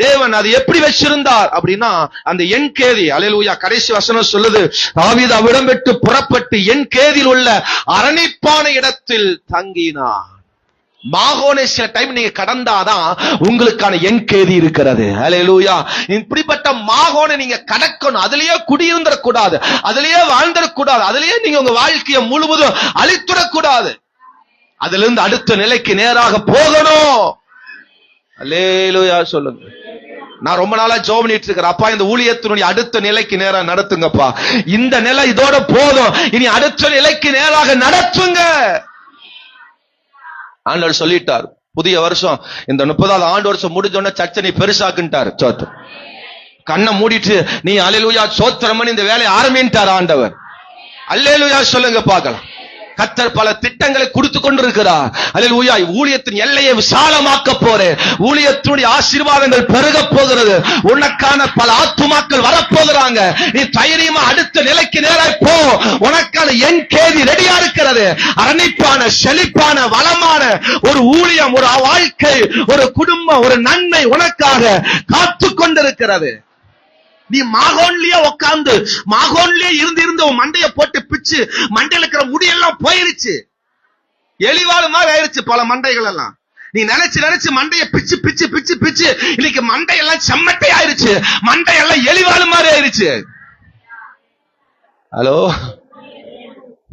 தேவன் அது எப்படி வச்சிருந்தார் அப்படின்னா அந்த என்கேதி. அல்லேலூயா. கடைசி வசனம் சொல்லுது, தாவீது அவ்விடம் விட்டு புறப்பட்டு என்கேதியில் உள்ள அரணிப்பான இடத்தில் தங்கினார். மாகோனை சில டைம் நீங்க கடந்தாதான் உங்களுக்கான என்கேதி இருக்கிறது. அல்லேலூயா. இப்படிப்பட்ட மாகோனை நீங்க கடக்கணும். அதிலேயே குடியிருந்திடக் கூடாது, அதிலேயே வாழ்ந்திடக் கூடாது, அதிலேயே நீங்க உங்க வாழ்க்கையை முழுவதும் அழித்துடக் கூடாது. அதிலிருந்து அடுத்த நிலைக்கு நேராக போகணும். அல்லேலூயா சொல்லுங்க. நான் ரொம்ப நாளா ஜெபம் பண்ணிட்டு இருக்கிறேன், அப்பா இந்த ஊழியத்தினுடைய அடுத்த நிலைக்கு நேரா நடத்துங்கப்பா. இந்த நிலை இதோட போதும், இனி அடுத்த நிலைக்கு நேராக நடத்துங்க. ஆண்டவர் சொல்லிட்டார், புதிய வருஷம் இந்த 30வது ஆண்டு வருஷம் முடிஞ்சோடனே சர்ச்சை நீ பெருசாக்குன்ட்டார். சோத்திரம். கண்ணை மூடிட்டு நீ அல்லேலூயா சோத்திரம் இந்த வேலையை ஆரம்பிட்டார் ஆண்டவர். அல்லேலூயா சொல்லுங்க பார்க்கலாம். கர்த்தர் பல திட்டங்களை கொடுத்து கொண்டிருக்கிறார். அல்லேலூயா. ஊழியத்தின் எல்லையை விசாலமாக்க போறேன். ஊழியத்தினுடைய ஆசீர்வாதங்கள் பெருக போகிறது. உனக்கான பல ஆத்துமாக்கள் வரப்போகிறாங்க. நீ தைரியமா அடுத்த நிலைக்கு நேராய் போ. உனக்கான என்கேதி ரெடியா இருக்கிறது. அரணிப்பான, செழிப்பான, வளமான ஒரு ஊழியம், ஒரு வாழ்க்கை, ஒரு குடும்பம், ஒரு நன்மை உனக்காக காத்து கொண்டிருக்கிறது. நீ மாகோன்லயே உட்கார்ந்து மாகோன்லயே இருந்து உன் மண்டைய போட்டு பிச்சு, மண்டையில இருக்கிற முடியெல்லாம் போயிருச்சு, எலிவாள் மாதிரி ஆயிருச்சு பல மண்டைகள் எல்லாம். நீ நினைச்சு மண்டைய பிச்சு பிச்சு பிச்சு பிச்சு இன்னைக்கு மண்டையெல்லாம் செம்மட்டை ஆயிருச்சு, மண்டையெல்லாம் எலிவாள் மாதிரி ஆயிருச்சு. ஹலோ,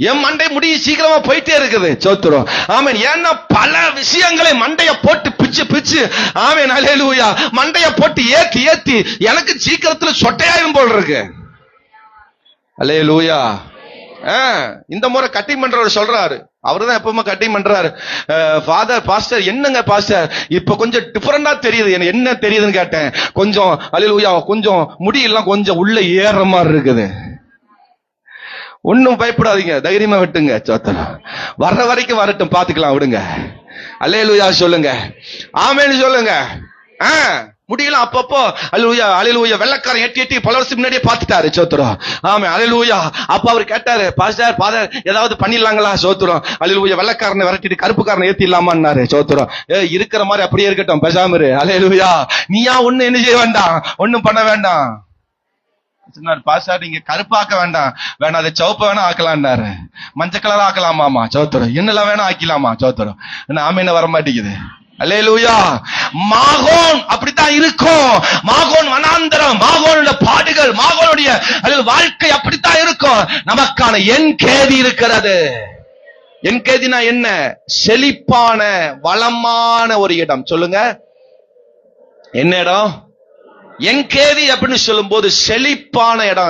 என் மண்டை முடிய சீக்கிரமா போயிட்டே இருக்குது. சோத்திரம். ஆமென். ஏன்னா பல விஷயங்களை மண்டைய போட்டு பிச்சு பிச்சு, ஆமென் அல்லேலூயா, மண்டைய போட்டு ஏத்தி ஏத்தி எனக்கு சீக்கிரத்துல சொட்டையாயும் போல் இருக்கு. அல்லேலூயா. இந்த முறை கட்டிங் பண்றவர் சொல்றாரு, அவருதான் எப்பவுமே கட்டிங் பண்றாரு. ஃபாதர், பாஸ்டர், என்னங்க பாஸ்டர் இப்ப கொஞ்சம் டிஃபரெண்டா தெரியுது, என்ன தெரியுதுன்னு கேட்டேன். கொஞ்சம் அல்லேலூயா, கொஞ்சம் முடியெல்லாம் கொஞ்சம் உள்ள ஏற மாதிரி இருக்குது. ஒன்னும் பயப்படாதீங்க, தைரியமா விட்டுங்க. சோத்திரம். வர்ற வரைக்கும் வரட்டும், பாத்துக்கலாம், விடுங்க. அல்லேலூயா சொல்லுங்க. ஆமென் சொல்லுங்க. முடியல அப்பப்போ அல்லேலூயா அல்லேலூயா வெள்ளக்காரன் எட்டி பல வருஷம் முன்னாடியே பார்த்துட்டாரு. சோத்திரம். ஆமென் அல்லேலூயா. அப்ப அவர் கேட்டாரு, பாஸ்டர் ஃபாதர் ஏதாவது பண்ணிடலாங்களா? சோத்திரம். அல்லேலூயா. வெள்ளக்காரனை விரட்டிட்டு கருப்புக்காரனை ஏத்திடலாமான்னாரு. சோத்திரம். இருக்கிற மாதிரி அப்படியே இருக்கட்டும், பேசாம இரு. அல்லேலூயா. நீயா ஒண்ணு என்ன செய்ய வேண்டாம், ஒண்ணும் பண்ண வேண்டாம். பாஸ்டர் நீங்க கருப்பாக்க வேண்டாம், வேணா அதை சவுப்ப வேணா ஆக்கலாம்னாரு. மஞ்சள் கலர் ஆக்கலாமாமா. சோத்திரம். என்னெல்லாம் வேணா ஆக்கலாமா. சோத்திரம். ஆமென் வர மாட்டேங்குது. அல்லேலூயா. மாகோன் அப்படித்தான் இருக்கும். மாகோன் வனாந்தரம், மாகோனுடைய பாடுகள், மாகோனுடைய வாழ்க்கை அப்படித்தான் இருக்கும். நமக்கான என்கேதி இருக்கிறது. என்கேதினா என்ன? செழிப்பான, வளமான ஒரு இடம். சொல்லுங்க, என்ன இடம்? என்கேதி அப்படின்னு சொல்லும் போது செழிப்பான இடம்,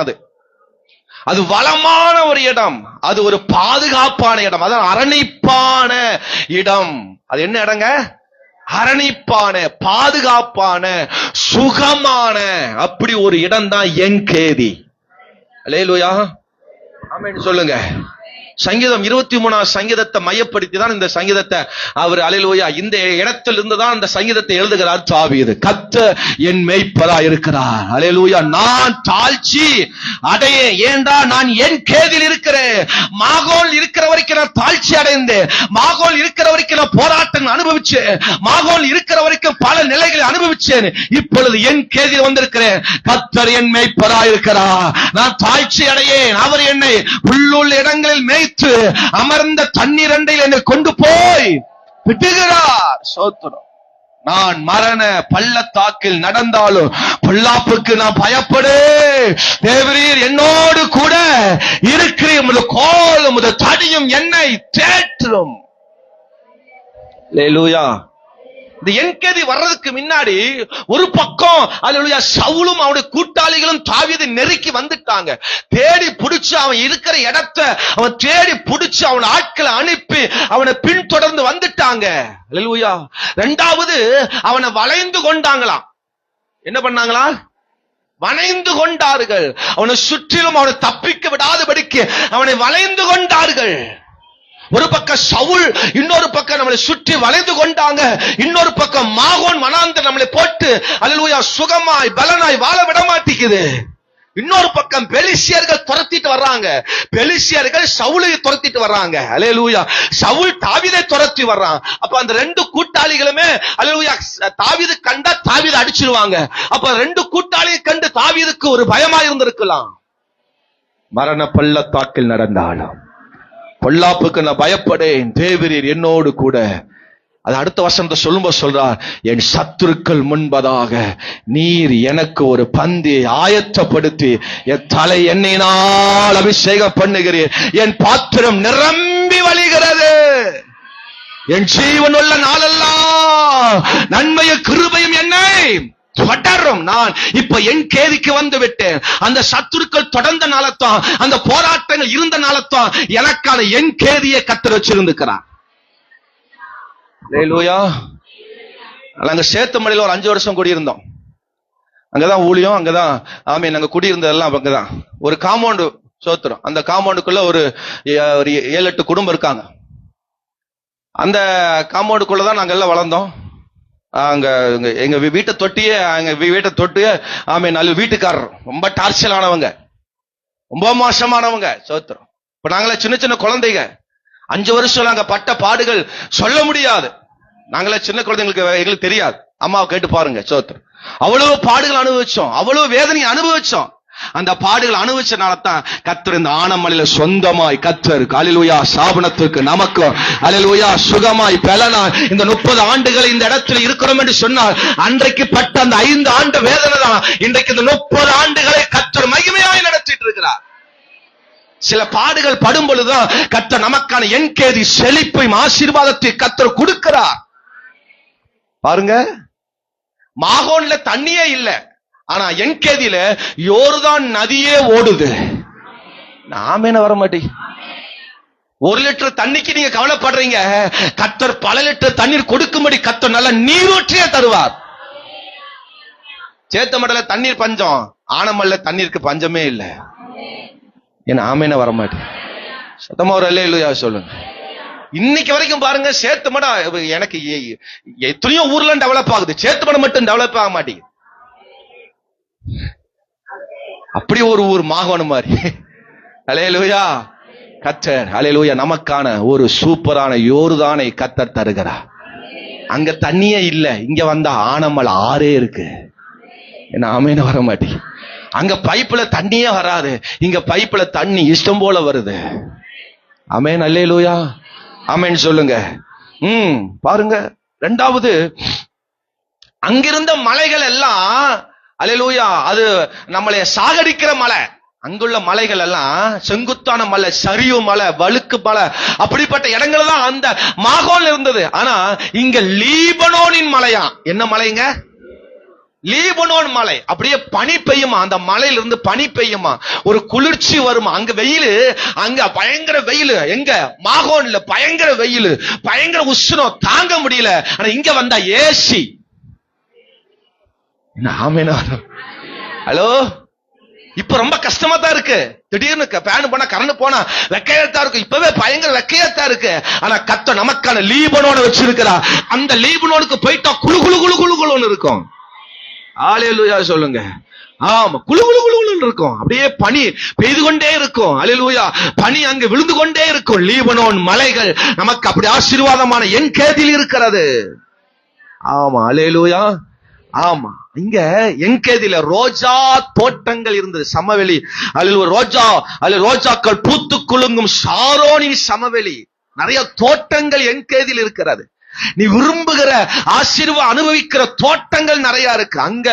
அது வளமான ஒரு இடம், அது ஒரு பாதுகாப்பான இடம், அதான் அரணிப்பான இடம். அது என்ன இடங்க? அரணிப்பான, பாதுகாப்பான, சுகமான அப்படி ஒரு இடம் தான் என்கேதி. அல்லேலூயா. ஆமென் சொல்லுங்க. சங்கீதம் 23 சங்கீதத்தை மையப்படுத்தி தான் இந்த சங்கீதத்தை அவர் அல்லேலூயா இந்த இடத்தில் இருந்து தான் இந்த சங்கீதத்தை எழுதுகிறார் தாவீது. கர்த்தர் என் மேய்ப்பராய் இருக்கிறார். அல்லேலூயா. நான் தாழ்ச்சி அடையேன், ஏண்டா நான் என்கேதியில் இருக்கிறேன். மாகோல் இருக்கிற வரைக்கும் நான் தாழ்ச்சி அடைந்தேன், மாகோல் இருக்கிற வரைக்கும் நான் போராட்டம் அனுபவிச்சேன், மாகோல் இருக்கிற வரைக்கும் பல நிலைகளை அனுபவிச்சேன். இப்பொழுது என்கேதியில் வந்திருக்கிறேன். கர்த்தர் என் மேய்ப்பராய் இருக்கிறார். நான் தாழ்ச்சி அடையேன். அவர் என்னை புல்லுள்ள இடங்களில் மேய் அமர்ந்த தண்ணீர் அண்டையில் என்னை கொண்டு போய் விட்டுகிறார். சோத்திரம். நான் மரண பள்ளத்தாக்கில் நடந்தாலும் பொல்லாப்புக்கு நான் பயப்படு, தேவரீர் என்னோடு கூட இருக்கிறீர், உமது கோலும் உமது தடியும் என்னை தேற்றும். அல்லேலூயா. இந்த என்கேதி வர்றதுக்கு முன்னாடி ஒரு பக்கம் அல்லேலூயா சவுலும் அவனுடைய கூட்டாளிகளும் தாவீதை நெருக்கி வந்துட்டாங்க. தேடி புடிச்சு அவன் இருக்கிற இடத்தை அவன் தேடி புடிச்சு அவன் ஆட்களை அனுப்பி அவனை பின்தொடர்ந்து வந்துட்டாங்க. அல்லேலூயா. இரண்டாவது அவனை வளைந்து கொண்டாங்களாம். என்ன பண்ணாங்களா? வளைந்து கொண்டார்கள். அவனை சுற்றிலும் அவனை தப்பிக்க விடாதபடிக்கு அவனை வளைந்து கொண்டார்கள். ஒரு பக்கம் சவுல், இன்னொரு பக்கம் நம்மளை சுற்றி வளைந்து கொண்டாங்க, இன்னொரு பக்கம் மாகோன் வனாந்தர் நம்மளை போட்டு அல்லேலூயா சுகமாய் பலனாய் வாழ விட மாட்டேங்குது. இன்னொரு பக்கம் பெலிசியர்கள் துரத்திட்டு வர்றாங்க. பெலிசியர்கள் சவுலை துரத்திட்டு வர்றாங்க. அல்லேலூயா. சவுல் தாவீதை துரத்தி வர்றான். அப்ப அந்த ரெண்டு கூட்டாளிகளுமே அல்லேலூயா தாவீது கண்டா தாவீதை அடிச்சிருவாங்க. அப்ப ரெண்டு கூட்டாளியை கண்டு தாவீதுக்கு ஒரு பயமா இருந்திருக்கலாம். மரண பள்ளத்தாக்கில் நடந்தாலும் பொல்லாப்புக்கு நான் பயப்படேன், தேவரீர் என்னோடு கூட. அது அடுத்த வசனத்தை சொல்லும்போது சொல்றார், என் சத்துருக்கள் முன்பதாக நீர் எனக்கு ஒரு பந்தி ஆயத்தப்படுத்தி என் தலை எண்ணெயினால் அபிஷேகம் பண்ணுகிறீர், என் பாத்திரம் நிரம்பி வழிகிறது. என் ஜீவனுள்ள நாளெல்லாம் நன்மையும் கிருபையும் என்னை தொடரும். நான் இப்ப என் கேதிக்கு வந்து விட்டேன். அந்த சத்துருக்கள் தொடர்ந்த நாளத்தான், அந்த போராட்டங்கள் இருந்த நாளத்தான் எனக்கான என் கேதியை கத்தர் வச்சிருந்துக்கிறார். அல்லேலூயா. நாங்க சேத்துமலையில ஒரு 5 வருஷம் குடியிருந்தோம். அங்கதான் ஊழியம், அங்கதான் ஆமீன். நாங்க குடியிருந்ததெல்லாம் அங்கதான். ஒரு காம்பவுண்டு சோத்துறோம். அந்த காம்பவுண்டுக்குள்ள ஒரு 7-8 குடும்பம் இருக்காங்க. அந்த காம்பவுண்டுக்குள்ளதான் நாங்க எல்லாம் வளர்ந்தோம். அங்க எங்க வீட்டை தொட்டியே, எங்க வீட்டை தொட்டு ஆமீன். நல்ல வீட்டுக்காரர் ரொம்ப டார்ச்சல் ஆனவங்க, ரொம்ப மோசமானவங்க சோத்துறோம். இப்ப நாங்களே சின்ன சின்ன குழந்தைங்க. 5 வருஷம் நாங்க பட்ட பாடுகள் சொல்ல முடியாது. நாங்களே சின்ன குழந்தைங்களுக்கு எங்களுக்கு தெரியாது. அம்மாவை கேட்டு பாருங்க சோத்திரம். அவ்வளவு பாடுகள் அனுபவிச்சோம், அவ்வளவு வேதனை அனுபவிச்சோம். அந்த பாடுகள் அனுபவிச்சனாலதான் கர்த்தர் இந்த ஆனமலையில சொந்தமாய் கர்த்தர் அல்லேலூயா சாபனத்திற்கு நமக்கும் அல்லேலூயா சுகமாய் பலனாய் இந்த 30 ஆண்டுகள் இந்த இடத்துல இருக்கிறோம் என்று சொன்னால், அன்றைக்கு பட்ட அந்த 5 ஆண்டு வேதனை தான் இன்றைக்கு இந்த 30 ஆண்டுகளை கர்த்தர் மகிமையாய் நடத்திட்டு இருக்கிறார். சில பாடுகள் படும் பொழுதுதான் கர்த்தர் நமக்கான என்கேதி செழிப்பையும் ஆசீர்வாதத்தை கர்த்தர் கொடுக்கிறார். பாருங்க, மாகோன்ல தண்ணியே இல்ல, ஆனா என்கேதியில யோர்தான் நதியே ஓடுது. நாம என்ன வர மாட்டேங்க. 1 லிட்டர் தண்ணிக்கு நீங்க கவலைப்படுறீங்க, கர்த்தர் பல லிட்டர் தண்ணீர் கொடுக்கும்படி கர்த்தர் நல்ல நீரூற்றியே தருவார். சேத்தமடல தண்ணீர் பஞ்சம், ஆனமல்ல தண்ணீருக்கு பஞ்சமே இல்ல. ஏன்னா ஆமேன வர மாட்டேன். சத்தமா ஒரு அல்லேலூயா சொல்லுங்க. இன்னைக்கு வரைக்கும் பாருங்க, சேத்துமடம் எனக்கு எத்தனையோ ஊர்ல டெவலப் ஆகுது, சேத்துமடம் மட்டும் டெவலப் ஆக மாட்டேங்குது. அப்படி ஒரு ஊர் மாகோன் மாதிரி. அல்லேலூயா. கர்த்தர் அல்லேலூயா நமக்கான ஒரு சூப்பரான யோர்தானை கர்த்தர் தருகிறார். அங்க தண்ணியே இல்ல, இங்க வந்தா ஆனமல் ஆறே இருக்கு. என்ன ஆமேன வர மாட்டேங்குது. அங்க பைப்புல தண்ணியே வராது, இங்க பைப்புல தண்ணி இஷ்டம் போல வருது. ஆமென். அல்லேலூயா. ஆமென் சொல்லுங்க. பாருங்க, 2வது அங்கிருந்த மலைகள் எல்லாம் அல்லேலூயா அது நம்மளை சாகடிக்கிற மலை. அங்குள்ள மலைகள் எல்லாம் செங்குத்தான மலை, சரிவு மலை, வழுக்கு மலை, அப்படிப்பட்ட இடங்கள் தான் அந்த மாகோன்ல இருந்தது. ஆனா இங்க லீபனோனின் மலையா. என்ன மலைங்க? லீபனோன் மலை. அப்படியே பனி பெய்யுமா, அந்த மலையிலிருந்து பனி பெய்யுமா, ஒரு குளிர்ச்சி வருமா. அங்க வெயில், அங்க பயங்கர வெயில். எங்க? மாகோன்ல பயங்கர வெயில், பயங்கர உஷ்ணம், தாங்க முடியல. ஆனா இங்க வந்தா ஏசி. ஹலோ, இப்ப ரொம்ப கஷ்டமா தான் இருக்கு. திடீர்னு ஃபேன் போனா கரண்ட் போனா வெக்கையத்தான் இருக்கு. இப்பவே பயங்கர வெக்கையத்தான் இருக்கு. ஆனா கர்த்தர் நமக்கான லீபனோன வச்சிருக்கிறா. அந்த லீபனோனுக்கு போயிட்டா குளு குளு குளு குளு குளுன்னு இருக்கும். அல்லேலூயா சொல்லுங்க. ஆமா, குளு குளு குளுன்னு இருக்கும். அப்படியே பனி பெய்து கொண்டே இருக்கும். அல்லேலூயா. பனி அங்க விழுந்து கொண்டே இருக்கும். லீபனோன் மலைகள் நமக்கு அப்படி ஆசீர்வாதமான என்கேதியில் இருக்கிறது. ஆமா, அல்லேலூயா. ஆமா, இங்க என்கேதியில ரோஜா தோட்டங்கள் இருந்தது, சமவெளி. அதில் ஒரு ரோஜாக்கள் பூத்து குலுங்கும் சாரோனின் சமவெளி. நிறைய தோட்டங்கள் என்கேதியில் இருக்கிறது. நீ விரும்புகிற ஆசீர்வாதம் அனுபவிக்கிற தோட்டங்கள் நிறைய இருக்கு. அங்க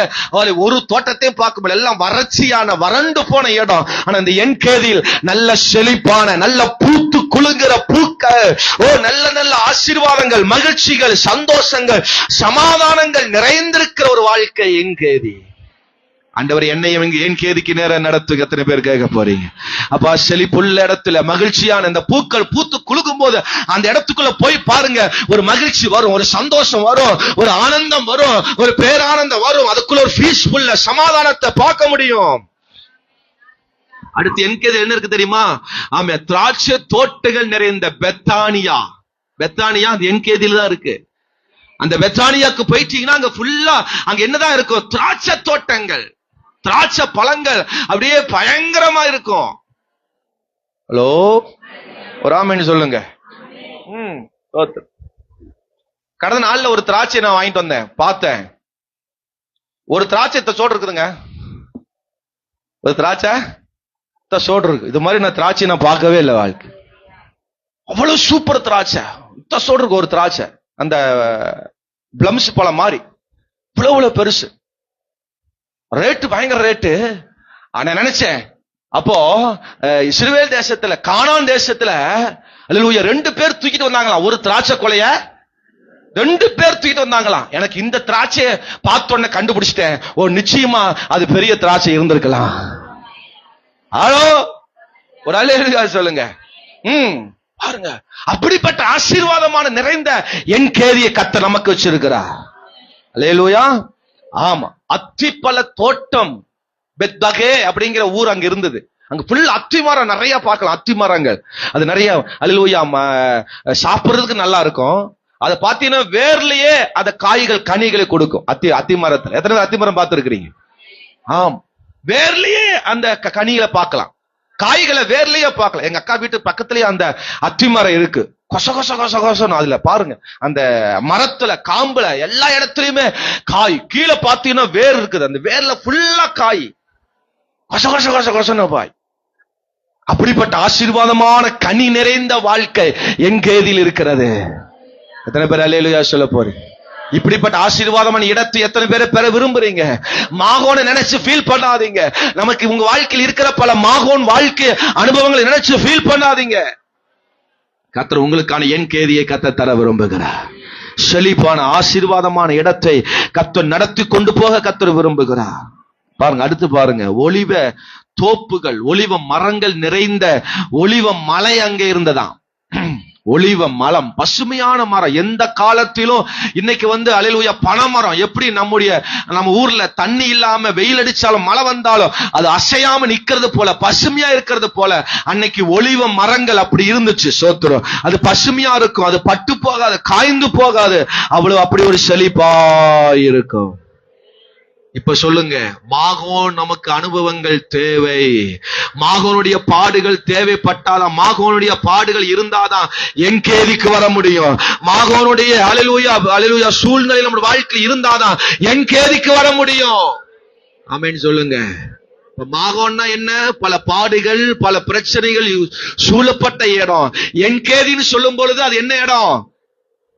ஒரு தோட்டத்தையும் பார்க்க முடியல, எல்லாம் வறட்சியான வறண்டு போன இடம். ஆனா இந்த என்கேதியில் நல்ல செழிப்பான, நல்ல பூத்து குலுங்குற பூக்கள், நல்ல நல்ல ஆசீர்வாதங்கள், மகிழ்ச்சிகள், சந்தோஷங்கள், சமாதானங்கள் நிறைந்திருக்கிற ஒரு வாழ்க்கை என்கேதி. ஆண்டவர் என்னையும் இங்க என்கேதிக்கு நேரம் நடத்துங்க. எத்தனை பேர் கேட்க போறீங்க? அப்பா, செழிப்புள்ள இடத்துல மகிழ்ச்சியான இந்த பூக்கள் பூத்து குலுக்கும் போது அந்த இடத்துக்குள்ள போய் பாருங்க, ஒரு மகிழ்ச்சி வரும், ஒரு சந்தோஷம் வரும், ஒரு ஆனந்தம் வரும், ஒரு பேரானந்தம் வரும். அதுக்குள்ள ஒரு பீஸ்ஃபுல்ல சமாதானத்தை பார்க்க முடியும். அடுத்து என்கேதியில் என்ன இருக்கு தெரியுமா? ஆமா, திராட்சை தோட்டங்கள் நிறைந்த பெத்தானியா. பெத்தானியா அந்த என்கேதியில் தான் இருக்கு. அந்த பெத்தானியாக்கு போயிட்டீங்கன்னா அங்க ஃபுல்லா அங்க என்னதான் இருக்கும்? திராட்சை தோட்டங்கள், திராட்சை பழங்கள் அப்படியே பயங்கரமா இருக்கும். ஹலோ, ஒரு ஆமென் சொல்லுங்க. கடந்த நாள்ல ஒரு திராட்சை நான் வாங்கிட்டு வந்தேன், பார்த்தேன். ஒரு திராட்சை சோடு இருக்குதுங்க. ஒரு திராட்சை சோடு இருக்கு. இது மாதிரி நான் திராட்சை நான் பார்க்கவே இல்லை வாழ்க்கை. அவ்வளவு சூப்பர் திராட்சை, சோடு இருக்கு. ஒரு திராட்சை அந்த பிளம்ஸ் பழம் மாதிரி இவ்வளவு பெருசு, ரேட்டு பயங்கர ரேட்டு. நான் நினைச்சேன் அப்போ இஸ்ரவேல் தேசத்துல, கானான் தேசத்துல அல்லேலூயா 2 பேர் தூக்கிட்டு வந்தாங்களாம். ஒரு திராட்சை கொலைய 2 பேர் தூக்கிட்டு வந்தாங்களாம். எனக்கு இந்த திராட்சையை பார்த்தோன்னே கண்டுபிடிச்சிட்டேன், ஓ நிச்சயமா அது பெரிய திராட்சை இருந்திருக்கலாம். ஆளோ ஒரு அல்லேலூயா சொல்லுங்க. பாருங்க, அப்படிப்பட்ட ஆசீர்வாதமான நிறைந்த என் கேதியை கர்த்தர் நமக்கு வச்சிருக்கிறார். அல்லேலூயா. ஆமா, அத்திப்பழ தோட்டம் பெத்பகே அப்படிங்கிற ஊர் அங்க இருந்தது. அங்க ஃபுல் அத்தி மரம் நிறைய பார்க்கலாம். அத்தி மரங்கள் அது நிறைய அல்லேலூயா சாப்பிடுறதுக்கு நல்லா இருக்கும். அதை பார்த்தீங்கன்னா வேர்லயே அத காய்கள் கனிகளை கொடுக்கும். அத்தி மரத்துல எத்தனை அத்தி மரம் பார்த்துருக்கிறீங்க? ஆம், வேர்லயே அந்த கனிகளை பார்க்கலாம், காய்களை வேர்லயே பார்க்கலாம். எங்க அக்கா வீட்டு பக்கத்துலயே அந்த அத்தி மரம் இருக்கு. கொச கொச கொச கொசன்னு அதுல பாருங்க, அந்த மரத்துல காம்புல எல்லா இடத்துலயுமே காய். கீழே பார்த்தீங்கன்னா வேர் இருக்குது, அந்த வேர்ல ஃபுல்லா காய், கொச கொச கொச கொசன்னு பாய். அப்படிப்பட்ட ஆசீர்வாதமான கனி நிறைந்த வாழ்க்கை என் கேதியில் இருக்கிறது. எத்தனை பேர் அல்லேலூயா சொல்ல போறீங்க? இப்படிப்பட்ட ஆசீர்வாதமான இடத்தை எத்தனை பேரை பெற விரும்புறீங்க? மாகோனை நினைச்சு ஃபீல் பண்ணாதீங்க. நமக்கு உங்க வாழ்க்கையில் இருக்கிற பல மாகோன் வாழ்க்கை அனுபவங்களை நினைச்சு ஃபீல் பண்ணாதீங்க. கர்த்தர் உங்களுக்கான என் கேதியை கர்த்தர் தர விரும்புகிறார். செழிப்பான ஆசீர்வாதமான இடத்தை கர்த்தர் நடத்தி கொண்டு போக கர்த்தர் விரும்புகிறார். பாருங்க, அடுத்து பாருங்க, ஒலிவ தோப்புகள், ஒலிவ மரங்கள் நிறைந்த ஒலிவ மலை அங்கே இருந்ததாம். ஒலிவ மரம், பசுமையான மரம். எந்த காலத்திலும் இன்னைக்கு அல்லேலூயா பனைமரம் எப்படி நம்ம ஊர்ல தண்ணி இல்லாம வெயில் அடிச்சாலும் மழை வந்தாலும் அது அசையாம நிக்கிறது போல, பசுமையா இருக்கிறது போல, அன்னைக்கு ஒலிவ மரங்கள் அப்படி இருந்துச்சு. சோத்திரம். அது பசுமையா இருக்கும், அது பட்டு போகாது, காய்ந்து போகாது, அவ்வளவு அப்படி ஒரு செழிப்பா இருக்கும். இப்ப சொல்லுங்க, மாகோன் நமக்கு அனுபவங்கள் தேவை. மாகோனுடைய பாடுகள் தேவைப்பட்டாதான், மாகோனுடைய பாடுகள் இருந்தாதான் என் கேதிக்கு வர முடியும். மாகோனுடைய அல்லேலூயா அல்லேலூயா சூழ்நிலை நம்ம வாழ்க்கை இருந்தாதான் என் கேதிக்கு வர முடியும். ஆமென் சொல்லுங்க. மாகோன்னா என்ன? பல பாடுகள், பல பிரச்சனைகள் சூழப்பட்ட இடம். என் கேதின்னு சொல்லும் பொழுது அது என்ன இடம்?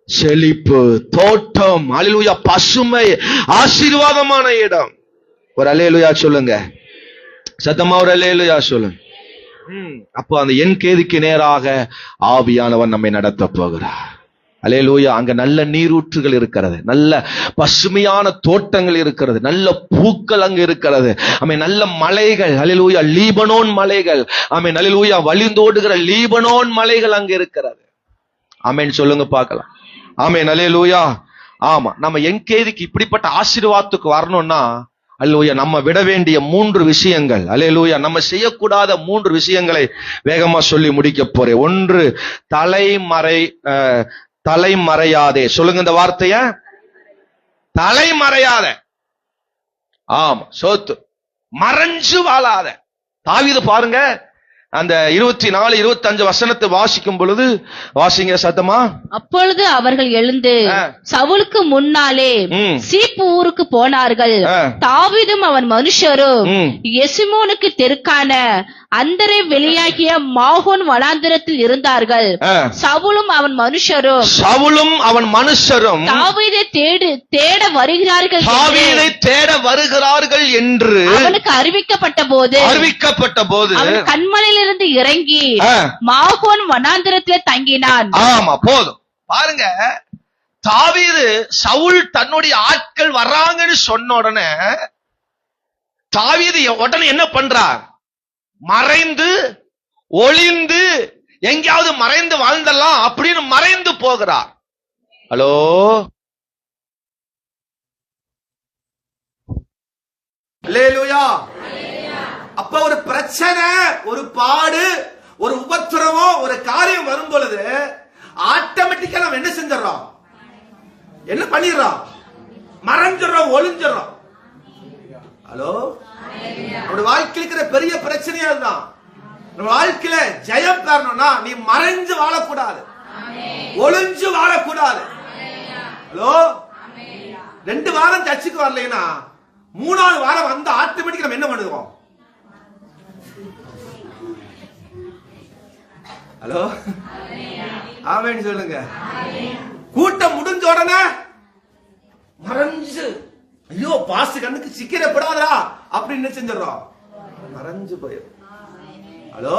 செழிப்பு, தோட்டம், அல்லேலூயா பசுமை, ஆசீர்வாதமான இடம். ஒரு அல்லேலூயா சொல்லுங்க, சத்தமா ஒரு அல்லேலூயா சொல்லுங்க. அப்போ அந்த என் கேதிக்கு நேராக ஆவியானவன் நம்மை நடத்த போகிறார். அல்லேலூயா. அங்க நல்ல நீரூற்றுகள் இருக்கிறது, நல்ல பசுமையான தோட்டங்கள் இருக்கிறது, நல்ல பூக்கள் அங்க இருக்கிறது. ஆமென். நல்ல மலைகள், அல்லேலூயா, லீபனோன் மலைகள். ஆமென். அல்லேலூயா, வழிந்தோடுகிற லீபனோன் மலைகள் அங்க இருக்கிறது. ஆமென் சொல்லுங்க பார்க்கலாம். ஆமென். அல்லேலூயா. ஆமா, நம்ம என் கேதிக்கு இப்படிப்பட்ட ஆசீர்வாதத்துக்கு வரணும்னா அல்லேலூயா நம்ம விட வேண்டிய 3 விஷயங்கள், அல்லேலூயா நம்ம செய்யக்கூடாத 3 விஷயங்களை வேகமா சொல்லி முடிக்க போறேன். 1, தலைமறையாதே. சொல்லுங்க இந்த வார்த்தைய, தலைமறையாத. ஆமா, சோத்து மறைஞ்சு வாழாத. தாவீது பாருங்க, அந்த 24, 25 வசனத்தை வாசிக்கும் பொழுது, வாசிங்க சத்தமா. அப்பொழுது அவர்கள் எழுந்து சவுலுக்கு முன்னாலே சீப்பு ஊருக்கு போனார்கள். தாவீதும் அவன் மனுஷரும் எசிமோனுக்கு தெற்கான அந்தரை வெளியாகிய மாகோன் வனாந்திரத்தில் இருந்தார்கள். சவுலும் அவன் மனுஷரும் தாவீதை தேட வருகிறார்கள் என்று அவனுக்கு அறிவிக்கப்பட்ட போது அவன் கண்மலையிலிருந்து இறங்கி மாகோன் வனாந்திரத்திலே தங்கினான். ஆமா, போதும். பாருங்க, தாவீது சவுல் தன்னுடைய ஆட்கள் வர்றாங்கன்னு சொன்ன உடனே தாவீது உடனே என்ன பண்றார்? மறைந்து ஒளிந்து எங்கேயாவது மறைந்து வாழ்ந்தலாம் அப்படின்னு மறைந்து போகிறார். ஹலோ, அல்லேலூயா. அப்ப ஒரு பிரச்சனை ஒரு பாடு, ஒரு உபத்திரவம், ஒரு காரியம் வரும் பொழுது ஆட்டோமேட்டிக்கா நம்ம என்ன செஞ்சிடறோம்? என்ன பண்ணிடுறோம்? மறைஞ்சிடறோம், ஒளிஞ்சிடறோம். ஹலோ, நம்ம வாழ்க்கையில் இருக்கிற பெரிய பிரச்சனையா தான். நம்ம வாழ்க்கையில ஜெயம் பெறணும்னா நீ மறைஞ்சு வாழக்கூடாது, ஒளிஞ்சு வாழக்கூடாது. ஹலோ, 2 வாரம் சர்ச்சுக்கு வரலைன்னா 3வது வாரம் வந்து ஆட்டோமேட்டிக் நம்ம என்ன பண்ணுவோம்? ஹலோ, ஆமென் சொல்லுங்க. கூட்டம் முடிஞ்ச உடனே மறைஞ்சு, ஐயோ பாஸ்ட் கண்ணுக்கு சிக்கிறப்படாதா அப்படின்னு செஞ்சிடறோம், மறைஞ்சு போயிடும். ஹலோ,